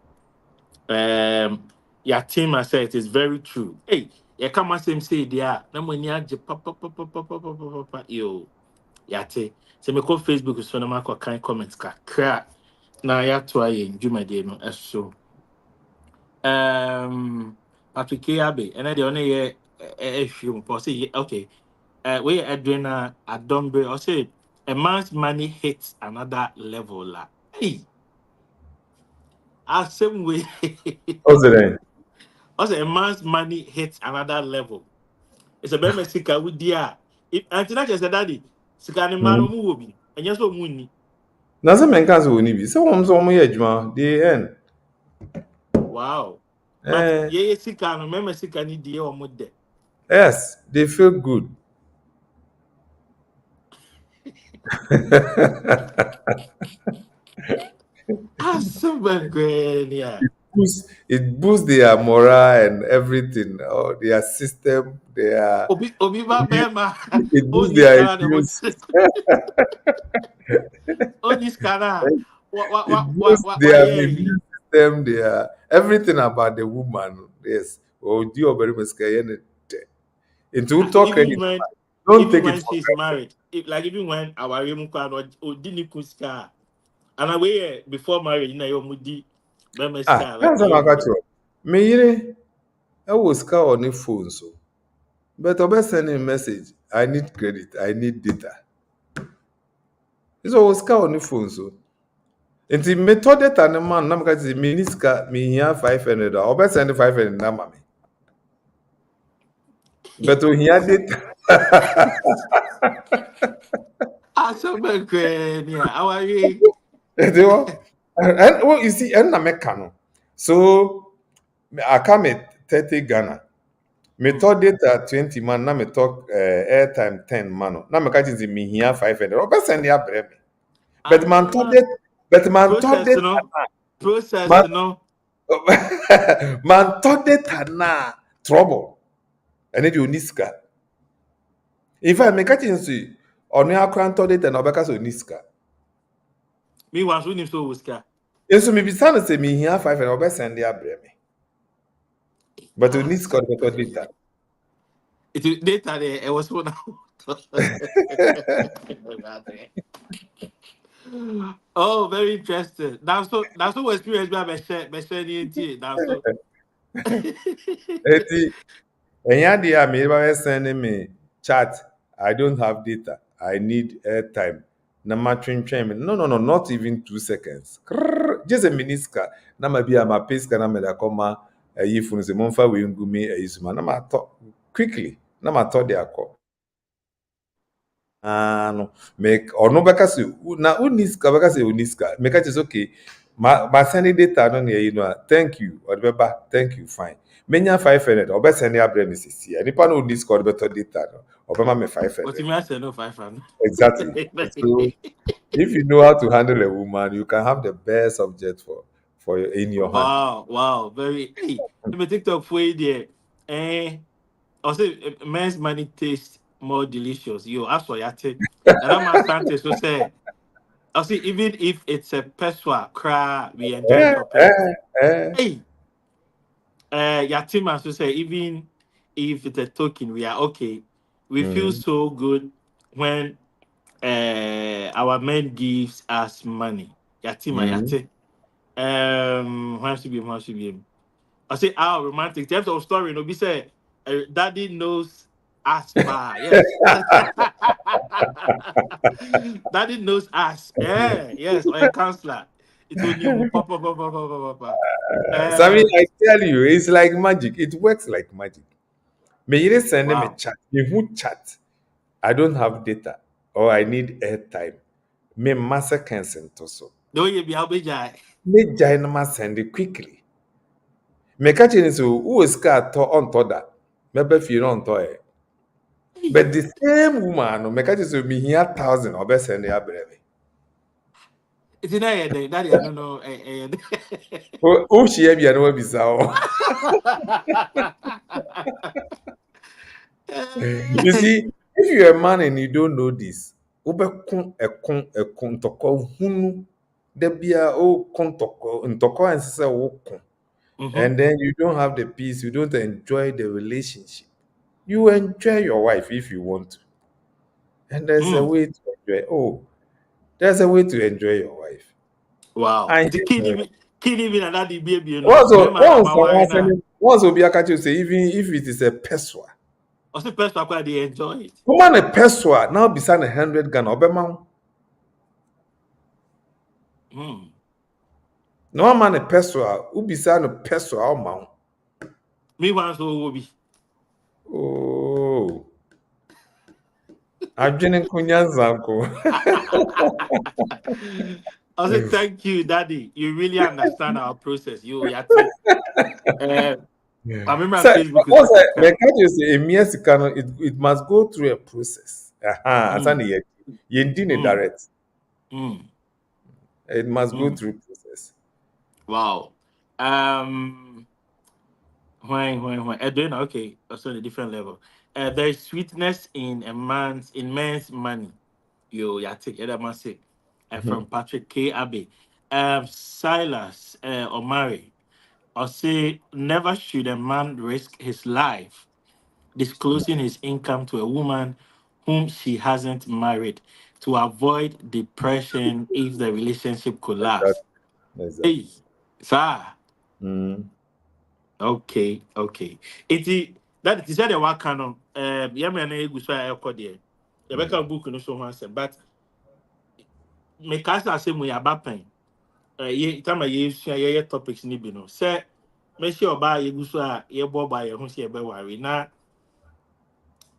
Your team has said it is very true. Hey, you come and say there. No money. Yo, yate. So me call Facebook so na ma ko kan comments kakra. Na ya to aye ndwumade no eso. Patrick Abe, and I the only ehwim for say okay. We Adrena Adombe or say a man's money hits another level la. Hey, same way. What's the name? Also, a man's money hits another level. It's a very Mexica with dear. If Antina just said, Daddy, Sikani man movie, and yes, what money. Now some men can't win it. Some they end. Wow. But yeah, Sikano, remember Sikani dear or mud. Yes, they feel good. Super great, yeah. It boosts their morale and everything, or their system, their Obi Bema. it Oh, boosts this their Canada. immune system. Oh, this Canada. It boosts their immune system, their everything about the woman. Yes. Oh, do you very much into talk even when, don't even take when it for she's granted. married, even when our didn't kuska, and away before marriage, you know, you mudi, That's what I got you. Me, I was call on the phone so. But I'm sending a message. I need credit. I need data. It's always call on the phone so. Nti metɔ data ne man na meka sɛ meni sika mehia 500 a ɔbɛsɛnde 500 na ma me but ohia data ɛde hɔ you see ɛnna mɛka no so aka me 30 Ghana metɔ data 20 man na metɔ airtime 10 man no na meka sɛ mehia 500 ɔbɛsɛnde abrɛ me but mantɔ data process no mantɔ data na trouble ɛne deɛ ɔni sika in fact meka kyerɛ nso ɔno akora ntɔ data na ɔbɛka sɛ ɔni sika me was winning so was sika nso mebisa no sɛ mehia 500 ɔbɛsɛnde abrɛ me but ɔni sika ɔde bɛtɔ data it data there it was one oh very interesting that's so experience we have share that's so eti ɛnya deɛ a meyɛba bɛsɛnde me chat I don't have data I need airtime na matwentwɛn me no not even 2 seconds gye sɛ meni sika na ma bi a mapɛ sika na mede akɔma ayifo no sɛ momfa wei ngu me ayi so ma na matɔ quickly na matɔ de akɔ no ɔno bɛka sɛ na wonni sika bɛka sɛ wonni sika meka kyerɛ sɛ okay masɛnde data no ne ayi no a thank you ɔde bɛba thank you fine menya 500 ɔbɛsɛnde abrɛ me sesia nipa no wonni sika ɔde bɛtɔ data no ɔbɛma me 500 what you mean I said no 500 exactly so if you know how to handle a woman you can have the best subject for in your hand. Wow, very hey. Me TikTok for there. I'll say men's money tastes more delicious. Yo, that's what you take. And I'm asante so say. I'll say even if it's a peswa cry, we enjoy Eh, chopping it. eh, eh. Hey, Yatima so say even if it's a token, we are okay. We feel Mm, so good when our men gives us money. Yatima mm. yate. When should be? I say our romantic. Terms of story, no be say daddy knows us pa. Yes. Daddy knows us. Yeah, yes, or a counselor. It will new papa papa papa papa. Sammy, I tell you, it's like magic. It works like magic. May you send them a Wow. chat. If who chat, I don't have data or I need airtime. Me massa can send to so. No, you be abijai. Me jainama send it quickly. Me catch it so who is car to on to that. Maybe if you don't to it. But the same woman, no, me catch it so me here 1,000 or best send it breve. It's in a day. Daddy, I don't know. Oh, she have you know bizarre. You see, if you're a man and you don't know this, wobɛko ɛko ntɔkwa hunu da bia woko ntɔkwa ɛnsɛ sɛ woko, Mm-hmm. and then you don't have the peace, you don't enjoy the relationship. You enjoy your wife if you want to, and there's a Mm. way to enjoy. Oh, there's a way to enjoy your wife. Wow. And It's a kid even and daddy baby, you know. also, Remember, I'm a wine. once Obi Akachi say, even if it is a peswa, Also, first of all, they enjoy it. woman a peswa now beside 100 Ghana obema. Mm. No ama ne peswa, ubisa no peswa o ma. Me once will be. Oh. Adwene kunyanza ko. I say thank you, Daddy. You really understand our process. You yati. I remember on So, Facebook is once like a I car. can just say emia sika no, it must go through a process. Aha, asa Mm, ne ye ndi ne mm, direct. mm, It must go mm. through process. Wow. When. Doing okay. Also on a different level. There is sweetness in men's money. Yo, yati. Yeah, that must say. From Mhm. Patrick K. Abbey. Silas Omari. I say never should a man risk his life disclosing his income to a woman whom she hasn't married to avoid depression if the relationship collapse. Exactly. Exactly. Hey, sir. Mm. Okay, okay. That is that the one kind of yeah man egu so I call there. The back book no so once but me kasa say mo yaba pen. Ye time ye sua ye topics ni bi no. Say me see oba ye gu so a ye bo ba ye ho se ye be worry na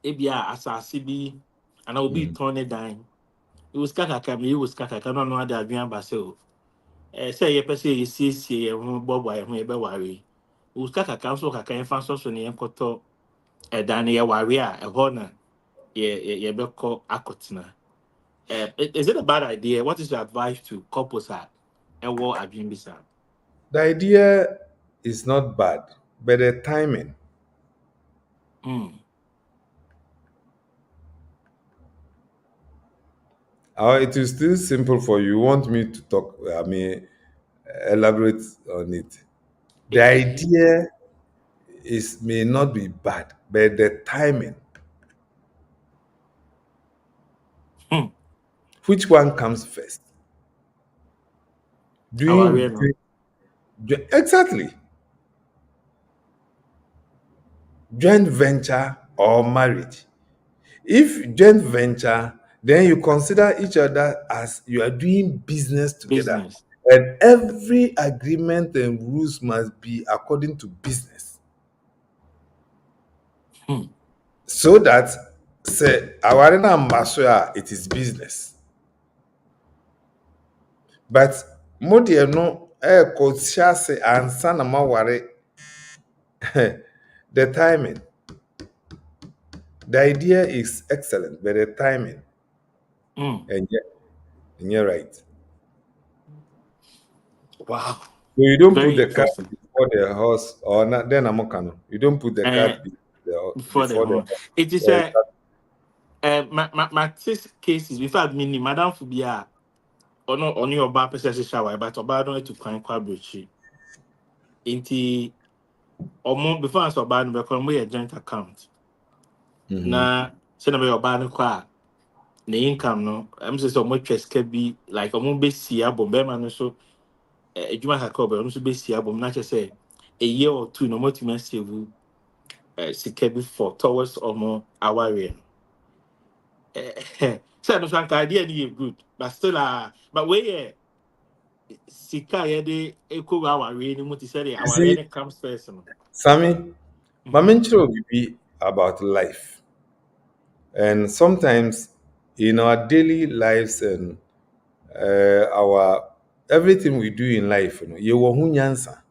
ebia asase bi ana obi Mm. turn it down. It was kaka me, it was kaka no no ada adwan ba se o. Say ye pese ye siesie ye ho bobo ye ho ye be worry. It was kaka so kaka en fan so ne enkoto dan ye worry a ho na ye be ko akotena. Is it a bad idea? What is your advice to couples that ewo adwin bisa? The idea is not bad, but the timing. Mm. It is still simple for you. You want me to talk? I mean, elaborate on it. The Eh. idea is may not be bad, but the timing. Hmm. Which one comes first? Our Doing no. exactly joint venture or marriage. If joint venture, then you consider each other as you are doing business together, Business. and every agreement and rules must be according to business. Hmm. So that say aware na mmaso a it is business. But mo deɛ no ɛkɔ ase ansa na maware. The timing, the idea is excellent, but the timing Hmm. and you're right. So Wow. you don't put Very the cart interesting. before the horse, or not, then I'm okay. You don't put the Uh, cart before before the home. It is my test cases before me madam Fubia or not only about person shower, but about don't to find quabridge. Inti or before I saw bad become a joint account. Na send me your bad qua the income no. I'm just so much can be like a moon base see bomberman so you might have covered also base see not just say a year or two no more to save secure for towards or more our area. So no swank idea ni good, but still but we sika ye de eko our way ni mo ti say our see, way comes first no. Sammy, my mentor will be about life. And sometimes in our daily lives and our everything we do in life, you know, hunyansa.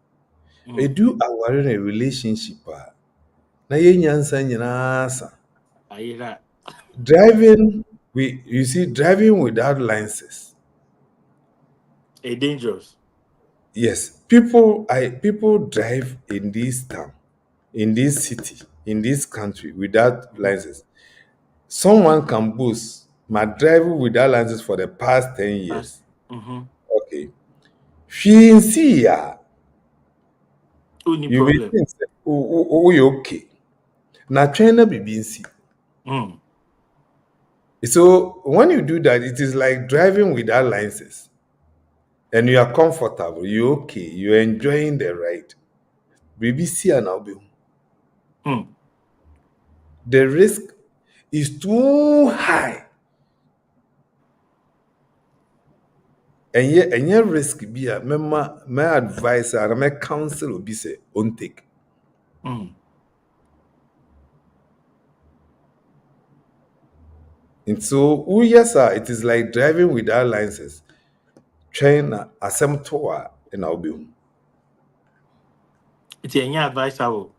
We do our in a relationship. Na ye nyansa nyinaa sa. I that. Driving, you see, driving without licenses. A dangerous. Yes, people drive in this town, in this city, in this country without license. Someone can boast my driving without license for the past 10 That's years. Okay. She ya. only You will problem. think, you okay. Now, China be busy. So, when you do that, it is like driving without license. And you are comfortable, you're okay, you're enjoying the ride. BBC and Albion. The risk is too high. And yet risk be a my advice and my counsel will be say on take. And so yes, sir, it is like driving without license. Train assem tour in Albion. It's any advice I will.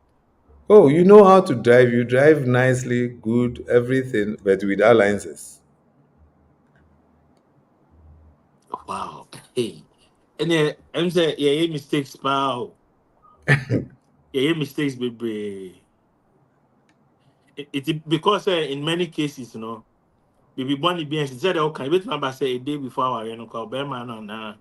Oh, you know how to drive, you drive nicely, good, everything, but without license. Wow. Hey. And then I'm saying yeah, mistakes, pal. Yeah, mistakes, baby. It because in many cases, you know, baby bunny being said okay, wait number say a day before our call Berman on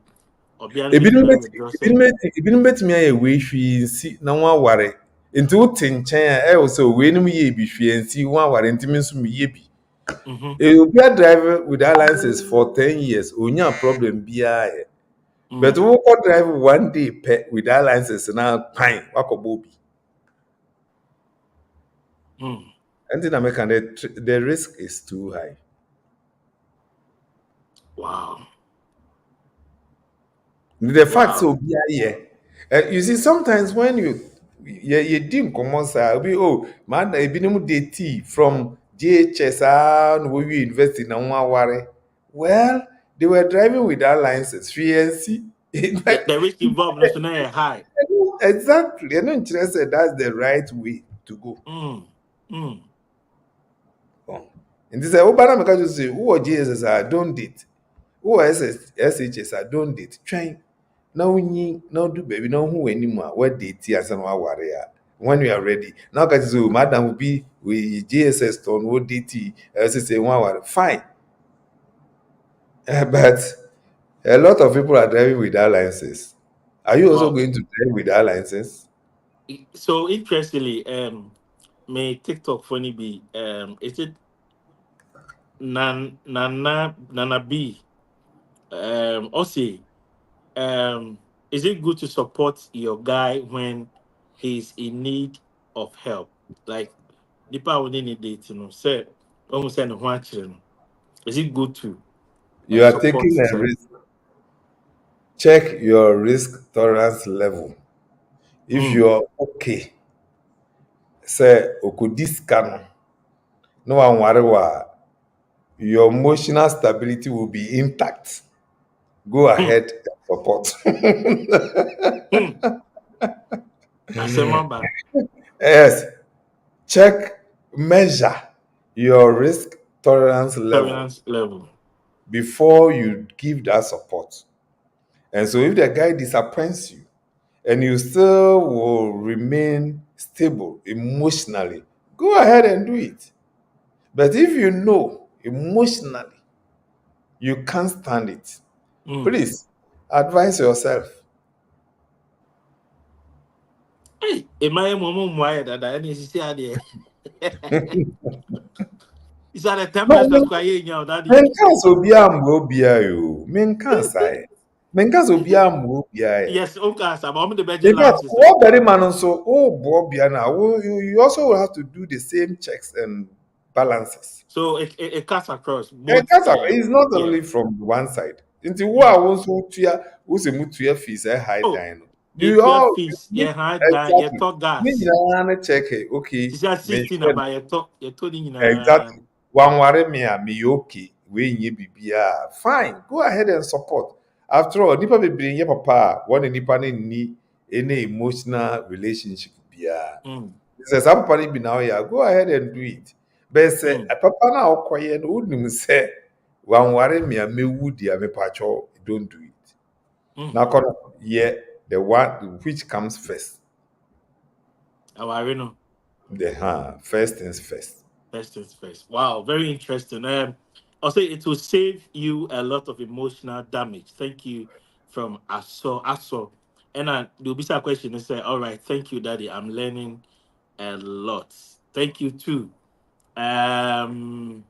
or be an withdraw say. Ebinom betumi ayɛ wei hwee nsi na wɔn aware nti wote nkyɛn a ɛwɔ sɛ wei nom yɛ bi hwee nsi wɔn aware ntumi nso mi yɛ bi obi a drive without license for 10 years onya problem biara yɛ but wokɔ drive one day pɛ without license na kwan wakɔbɔ obi ɛnti na mɛka the risk is too high. Wow. The fact so you see, sometimes when you didn't come on, sir, be man, I been DT from JHS and we invested in one. Well, they were driving without license. FNC. The risk involved no so now high. Exactly. I'm not interested. That's the right way to go. And this is what I'm going to say. Who are JSS? I don't date. Who are SHS? I don't date. Train. Now do baby now who anymore what date as an warrior when we are ready now guys so madam will be with JSS ton what DT as say 1 hour fine. But a lot of people are driving without licenses. Are you also going to drive without license? So interestingly, may TikTok funny be is it Nana B also is it good to support your guy when he's in need of help? Like the power within a date, you know, say almost send one children. Is it good to You are support taking a them? risk. Check your risk tolerance level. If you're okay, say okudiscan no one worry your emotional stability will be intact. Go ahead and support. I say one back. Yes. Check, measure your risk tolerance level before you give that support. And so if the guy disappoints you and you still will remain stable emotionally, go ahead and do it. But if you know emotionally you can't stand it, please advise yourself. Hey, am I a mom wired that I need to see how there? Is that a 10 No, pesos crying out, daddy? menka so bia mwo bia yo. Menka sai. Menka so bia mwo bia. Yes, okay, I'm on the budget Because last. what very man also bo bia na you also will have to do the same checks and balances. So it cuts across And both. it's not Yeah. only from one side. Into wo Mm. a won so tua wo se mutua fees high Oh, dine. the You 12 all fees, you need yeah, hard that, yeah, exactly. talk You gas. need to check it. Okay, She said 16 mention about your talk, exactly. One worry me me okay. We ye bibia. Fine. Go ahead and support. After all, nipa be bring your papa. One nipa ni any emotional relationship bia. Mm, Says some papa be now yeah. Go ahead and do it. But say mm, a papa na okoye no unim say one worry me would ya me pacho. Don't do it. Now mm-hmm. come yeah the one which comes first. Our know. The first things first. First things first. Wow, very interesting. Also, it will save you a lot of emotional damage. Thank you from Aso. And there'll be some question and say, all right, thank you, Daddy. I'm learning a lot. Thank you too. In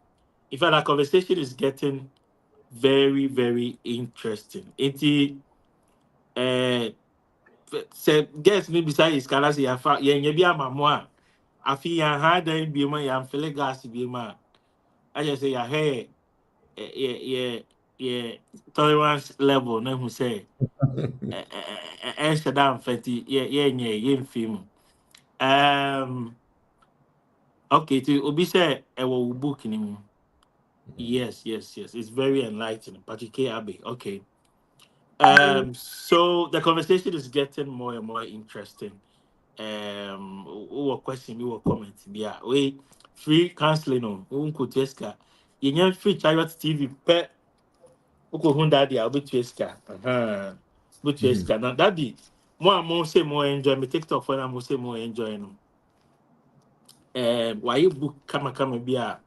fact, our conversation is getting very, very interesting. Uh, say guess me beside his colors, yeah, yeah, be a mamma. I feel ya hard and be my am feeling gas be ma. I just say yeah, hey, yeah, tolerance level. No, who say, answer down, fatty, yeah, film. Um, okay, to Obi say, I will book him. Yes. It's very enlightening. Patrick Abbey. Okay. So the conversation is getting more and more interesting. Who were question, who were comment. Yeah, we free counseling on Unkuteska. You free Chariot TV pet Uko Hundadi, I'll be Tweska. But Tweska. Now, daddy, more and more say more enjoy me. TikTok for them, say more enjoy. No. Why you book kama bia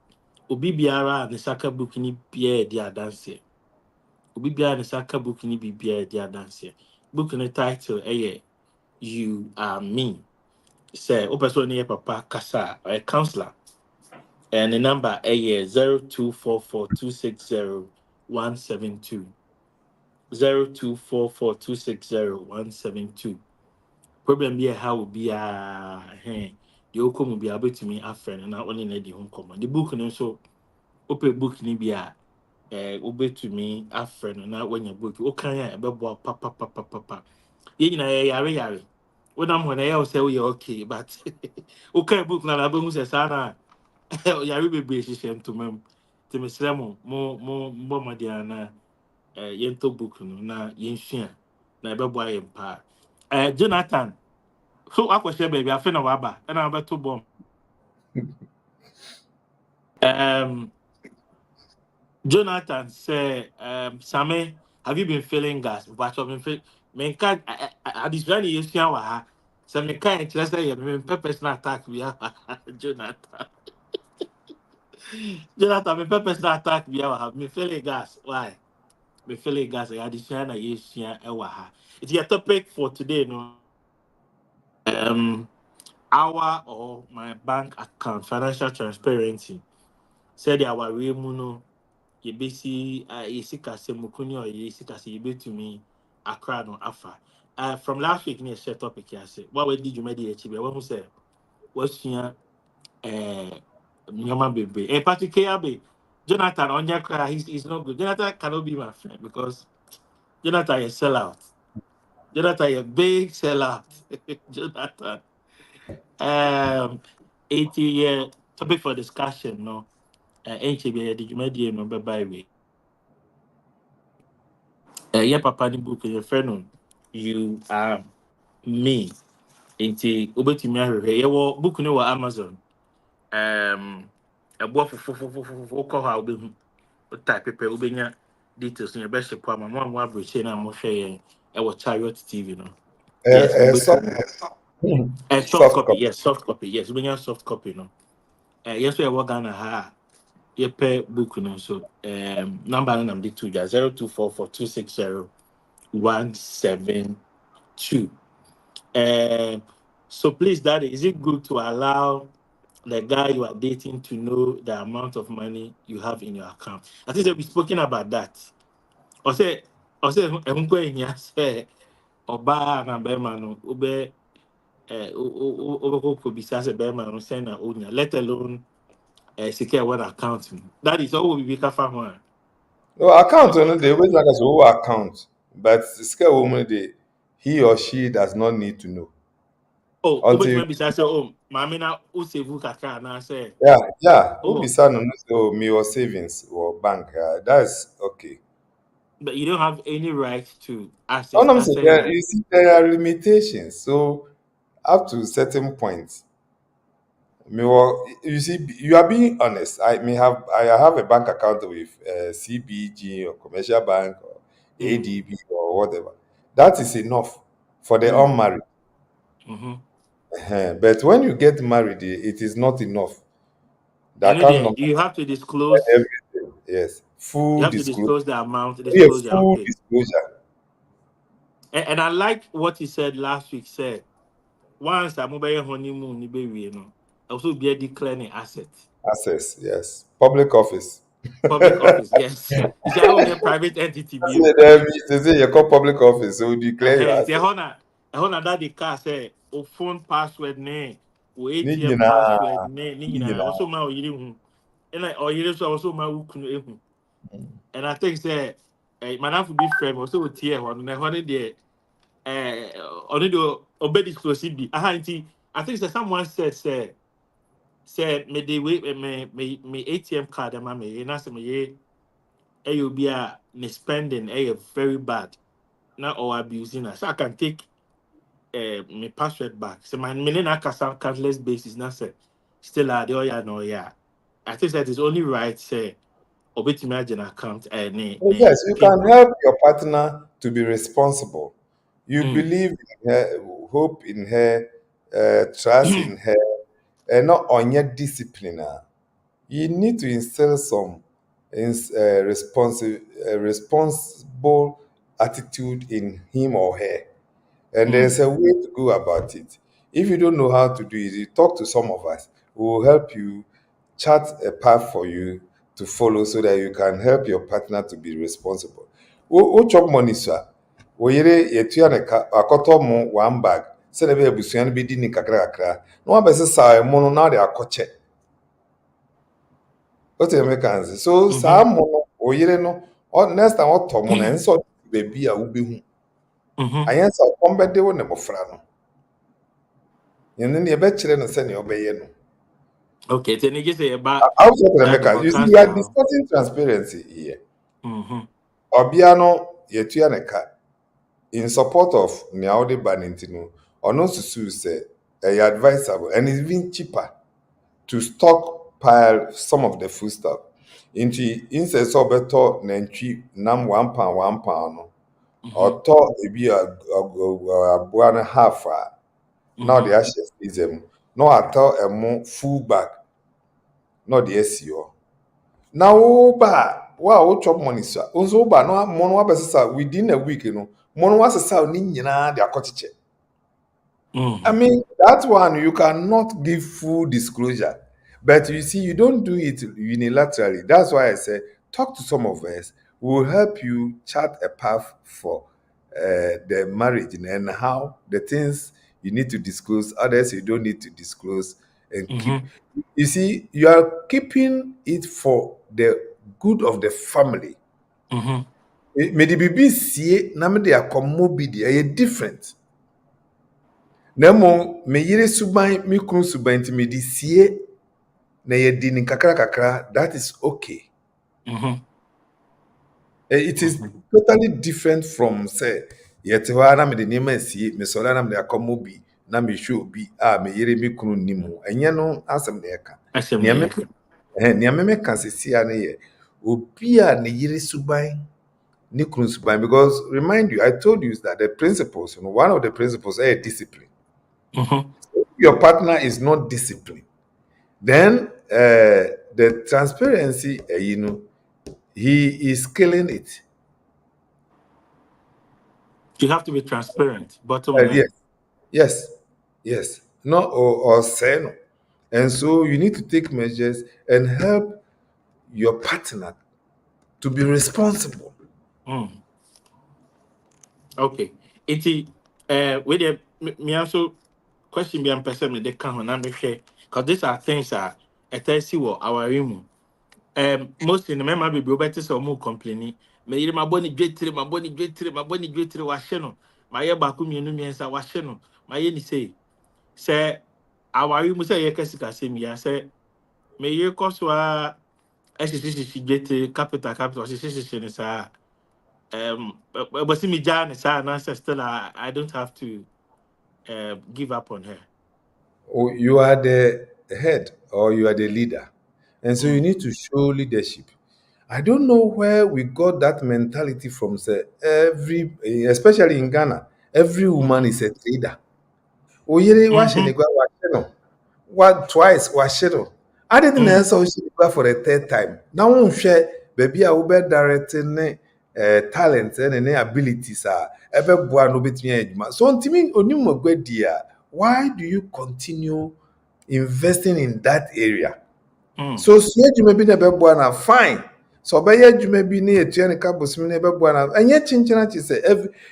Obi biara ne saka book ni bia dia dance. Obi biara ne saka book ni bia dia dance. Book ne title You Are Me. Say, o person near papa kasa a counselor. And the number 0244260172. 0244260172. Problem be how be the okom be able to me a friend and not only the home command. The book and so open book ni be obey to me a friend and not when your book. Okay, about papa. You know, yare. When I'm when I say we okay, but okay, book na la who says Sana. Yare be brace to me. To me, more Madiana, yento book no na yensua na ɛbɛboa yɛn paa. Jonathan, so akɔhyɛ baabi afei na waba ɛna wabɛto bɔm. Jonathan say, Same, have you been feeling gas? But I've been feeling. Menka, I this very yesua wa ha. So menka interest say me personal attack we have Jonathan. Jonathan, me personal attack we have me feeling gas. Why? Me feeling gas. I this na yesua wa ha. It's your topic for today, no. Our or my bank account financial transparency. Said our remuno. Yebesi yesikase mukuni or yesikase yebetumi akra no afa. From last week near share topic here say what we did you made the chibe when say what's here nyama bebe particular be Jonathan on your cry he's not good. Jonathan cannot be my friend because Jonathan is sell out. Jonathan is a big sellout. Jonathan 80-year topic for discussion no ain't be did you made the no bye way. Yeah, papa ni book your friend on You Are Me. Nti obetumi ahwehwɛ. Yɛwɔ book no wɔ Amazon. Ɛboɔ fofofofofofo wokɔ hɔ a wobɛhu. Wotype pɛ wobɛnya details no yɛbɛhyɛ po ama mo a mo aberɛkyɛ no a mohwɛ yɛn ɛwɔ Chariot TV no. Yes, Soft, wobɛtumi. Soft soft copy, copy. yes, soft copy, yes. Wobɛnya soft copy no. yes, we are working ha. You pay book no so number and the two 0244260172. So please, Daddy, is it good to allow the guy you are dating to know the amount of money you have in your account? I think that we've spoken about that. Or say, I'm going here, say, Oba na Bema no, Ube, Ube could be such a Bema no, send a owner, let alone secure one account. That is all we be careful one. No account no dey wey like as who account, but sika woman dey he or she does not need to know Oh, Ube until to be such a oh, Mamina, who save who kaka, and I say, yeah who be oh, son no say oh me or savings or bank that's okay. but you don't have any right to All access I'm that saying saying you see there are limitations, so up to certain points. You see, you are being honest. I have a bank account with CBG or commercial bank or ADB or whatever. That is enough for the unmarried. Mm-hmm. But when you get married, it is not enough. The And account number, you have to disclose. everything. Yes, You full have to disclosure. disclose the amount, Yeah, disclosure. full Okay. disclosure. And I like what he said last week. Said once I'm mobile honeymoon, you be no. Also be a declaring asset. Access. Yes, public office. Public office, yes. It's your own private entity view. They say you call public office, so you declare your It's assets. a hona that the car say o phone password name, o Ni ATM nyinaa, password name, ni also nyinaa. my yiri and like or yiri so also my wukunu. And I think say my name would be friend also tier one na one there only the obey disclose bi I think that someone said me the way me ATM card am me na say me you be a me spending very bad now or abusing so I can take my password back so my me na kasa countless basis na say still are the yeah no yeah I think that is only right say obetimi agent account Oh, ne yes, you pin can help your partner to be responsible. You mm. believe in her, hope in her, trust in her, and not on your discipline. You need to instill some responsible attitude in him or her. And there's a way to go about it. If you don't know how to do it, you talk to some of us. We will help you chart a path for you to follow so that you can help your partner to be responsible. Who chop money, sir? We yetua ne ka akoto mo one bag. Sɛ na be abusua no bedi ni kakra kakra. Na wa bɛsɛ saa mo no na de akɔkyɛ. What you make answer? So saa mo no oyere no next time ɔtɔ mo na nso baby a wobɛhu. Ayɛ sɛ ɔmbɛde wo ne mmɔfra no. Yɛn ne yɛbɛkyerɛ no sɛnea ɔbɛyɛ no. Okay, then you just say about I also want to that make double you see, cash we are now. discussing transparency here. Mm-hmm. Obia no yetua ne ka in support of nea wode ba ne nti no ɔno susu sɛ ɛyɛ advisable and it's even cheaper to stockpile some of the food stuff. Nti instead sɛ ɔbɛtɔ nantwi nam 1 pound no ɔtɔ ebi aboa no half a na ɔde ahyɛ freezer mu na ɔatɔ ɛmo full bag na ɔde asi hɔ. Na woba wo chop money sir. Onso woba no mo no abesesa within a week no. Mo no asesa ni nyina de akɔkyeche. I mean that one you cannot give full disclosure. But you see you don't do it unilaterally. That's why I say talk to some of us. We will help you chart a path for the marriage and how the things you need to disclose, others you don't need to disclose and keep. You see, you are keeping it for the good of the family. Me the bibi sie na me de akomo bi de different. Na mo me yire suban me kun suban ti me di sie na ye di ni kakra kakra, that is okay. It is totally different from say yete wa na me de nima sie me so na me de akomo bi na me show bi me yire me kun nimu enye no asem na eka. Nea me ka sesia ne ye obi a ne yire suban ne kun suban, because remind you I told you that the principles, one of the principles is discipline. If your partner is not disciplined, then the transparency, he is killing it. You have to be transparent. Bottom line. Yes. No, or say no. And so you need to take measures and help your partner to be responsible. Okay. With me also question be person me they can on share because these are things that I tell you our room. Most in the member be better so more complaining. Me yiri my body dwetire wa hye no. My ye ba ku mienu miensa wa hye no. My ye ni say our room say ye kasika say me ya say me ye koswa SCC capital SCC ni sa but see me Jan still I don't have to give up on her. Oh, you are the head or you are the leader. And so you need to show leadership. I don't know where we got that mentality from. Say, especially in Ghana, every woman is a trader. Oyere what twice washero. I didn't answer for the third time. Now won't share baby I will be directing talent and abilities are ever no bit me. So dear, why do you continue investing in that area? So you may be the fine. So by you may be near Janica Bosmina and yet chinchina say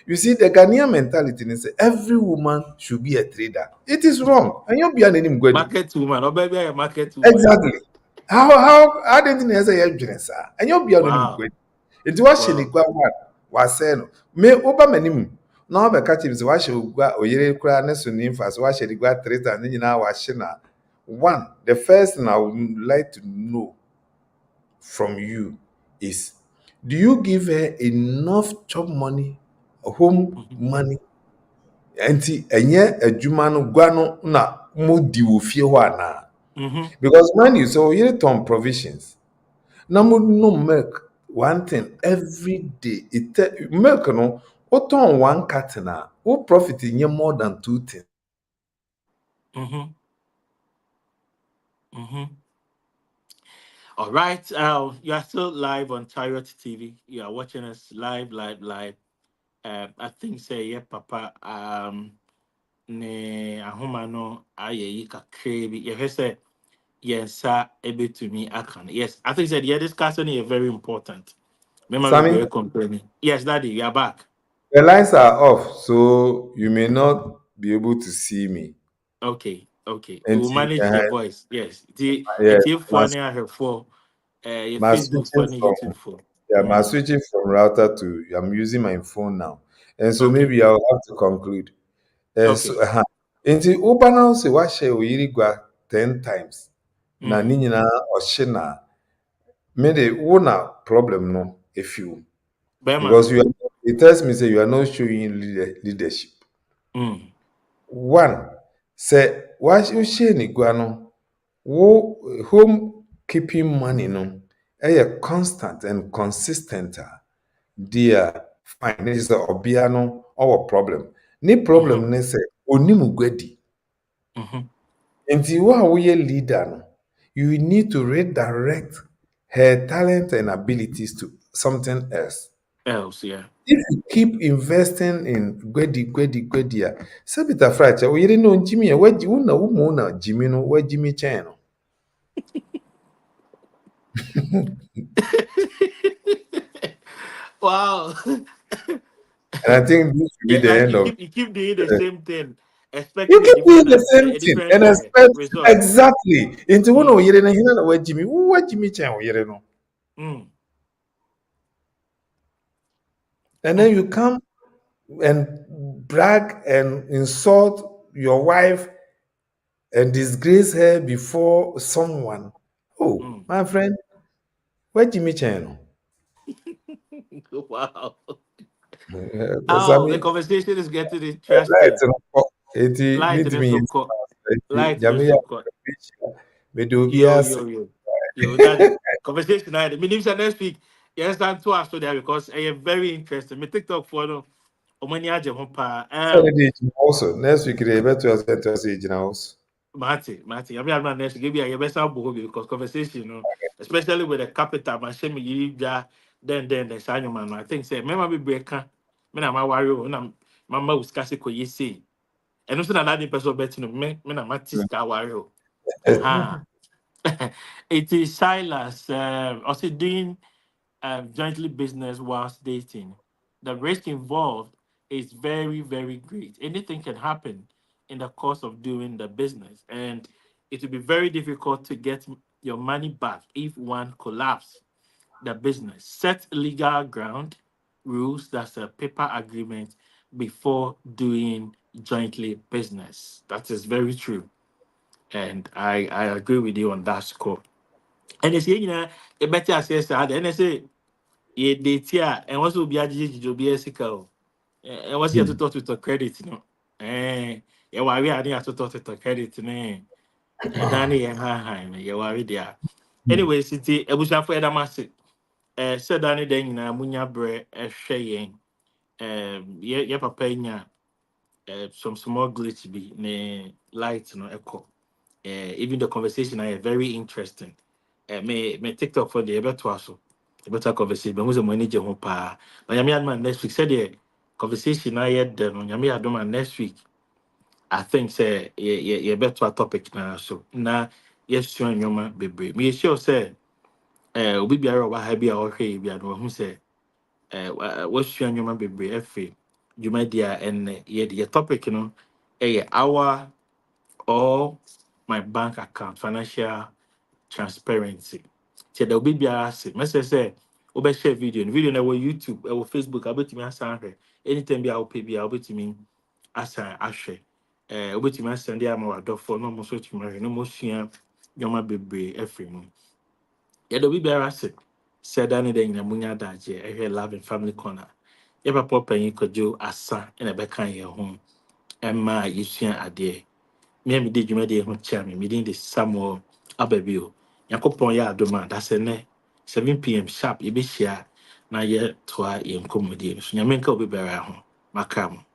you see the Ghanaian mentality is every woman should be a trader. It is wrong. And you'll be an enemy. Market woman, or baby a market woman. Exactly. How didn't you say sir? And you'll be an enemy. It was she was saying me over many. Now the catch is why she will go or you cry next to him fast. Why she go 3 times and now was one. The first thing I would like to know from you is, do you give her enough job money, home money? Enti enye adwuma no gua no na mo di wo fie ho ana. Because when you so you turn provisions. Na mo no milk one thing every day. Milk no o turn one carton na o profit nye more than 2 things. All right. You are still live on Chariot TV. You are watching us live. I think say yeah, Papa. Ne ahoma no aye kakre bi. You say yes, sir. Able to me akan. Yes, I think said yeah. This discussion is very important. Remember, we Sammy, were complaining. Yes, Daddy, you are back. the lines are off, so you may not be able to see me. Okay. We will Enti, manage the voice. Yes. yeah, It's funny I have for your Facebook switching funny from YouTube for. switching from router to I'm using my phone now, and so Okay. maybe I'll have to conclude. Okay. So, nti ụba now say wahyɛ oyiri gua 10 times na ne nyinaa ɔhye na me de wo na problem no efiw Bema because no. it tells me say you are not showing leadership. One, say wohyɛ ne gua no wo home keeping money no ɛyɛ constant and consistent dear fine ne sɛ ɔbea no ɔwɔ problem ne problem ne sɛ onim guadi. Nti wo a woyɛ leader no, you need to redirect her talent and abilities to something else. Yeah. If you keep investing in gwedi, Sabita Fracha, we didn't know Jimmy, where you know, Jimmy, no, where Jimmy Chan. Wow. And I think this will be the Like end of you keep doing the same thing, you expecting a keep doing different the same thing and expect result. exactly into one of you where Jimmy Chan, you know. And then you come and brag and insult your wife and disgrace her before someone. Oh, my friend, where Jimmy Chan? Wow. Because I Oh, the mean, conversation is getting light interesting. it Light in means the me. so called. Light in the Jamia, so called. me do be Yo, as yo, yo. Yo, daddy. Conversation I mean next week. Yes, I'm too after there because I am very interested. Me TikTok for no Omani Aje Hompa. also next week. They better to us also. Marty. I mean, I'm not next. Give you a best because conversation, you know, especially with the capital, my shame you then the sign man. I think say, remember me breaker. Me na my warrior. Na mama was kasi ko yesi. And also another person betting me. Me na matis ka warrior. Aha. It is Silas. Also doing jointly business whilst dating. The risk involved is very, very great. Anything can happen in the course of doing the business, and it will be very difficult to get your money back if one collapse the business. Set legal ground rules, that's a paper agreement before doing jointly business. That is very true. And I agree with you on that score. And it's a better access and I say ye date and also be a to be a sickle. And what's here to talk to credit, no? Yeah, why we are there to talk to credit, and Danny and her, you worry there. Anyway, city, I wish I for Edamasi. Said Danny then Munya bre, a shaying. Yeah, papa, some small glitch be, ne light, no echo. Even the conversation I very interesting. Me TikTok for the better also. The better conversation. But who's the manager home pa? But Yami man next week said the conversation I had done on Yami Adoma next week. I think say yeah better topic now. So now yes sure your man baby. Me sure say we be around what happy or hey be no who say what's sure your man baby efe. You might dear and yeah the topic you know our or my bank account financial transparency. So there will be biase. Message say, "Obe share video. Video na wo YouTube, wo Facebook. I bet me asan hwe. Anytime be I will pay be I bet me asan ahwe. Obe me asan dey am wa for no mo so tumi no mo sua yoma bebre every month. Yeah, there will be biase. Said that any day in munya daje. Ehwe love and family corner. Yeba papa yin kojo asa na be kan ye ho. Emma yisua ade. Me me di dwuma de ho chia me din de Samuel Ababio. Yakopon ya adoma da se ne 7 p.m. sharp ye be share na ye toa ye nkomodie. So nyamenka obi bera ho. Makam.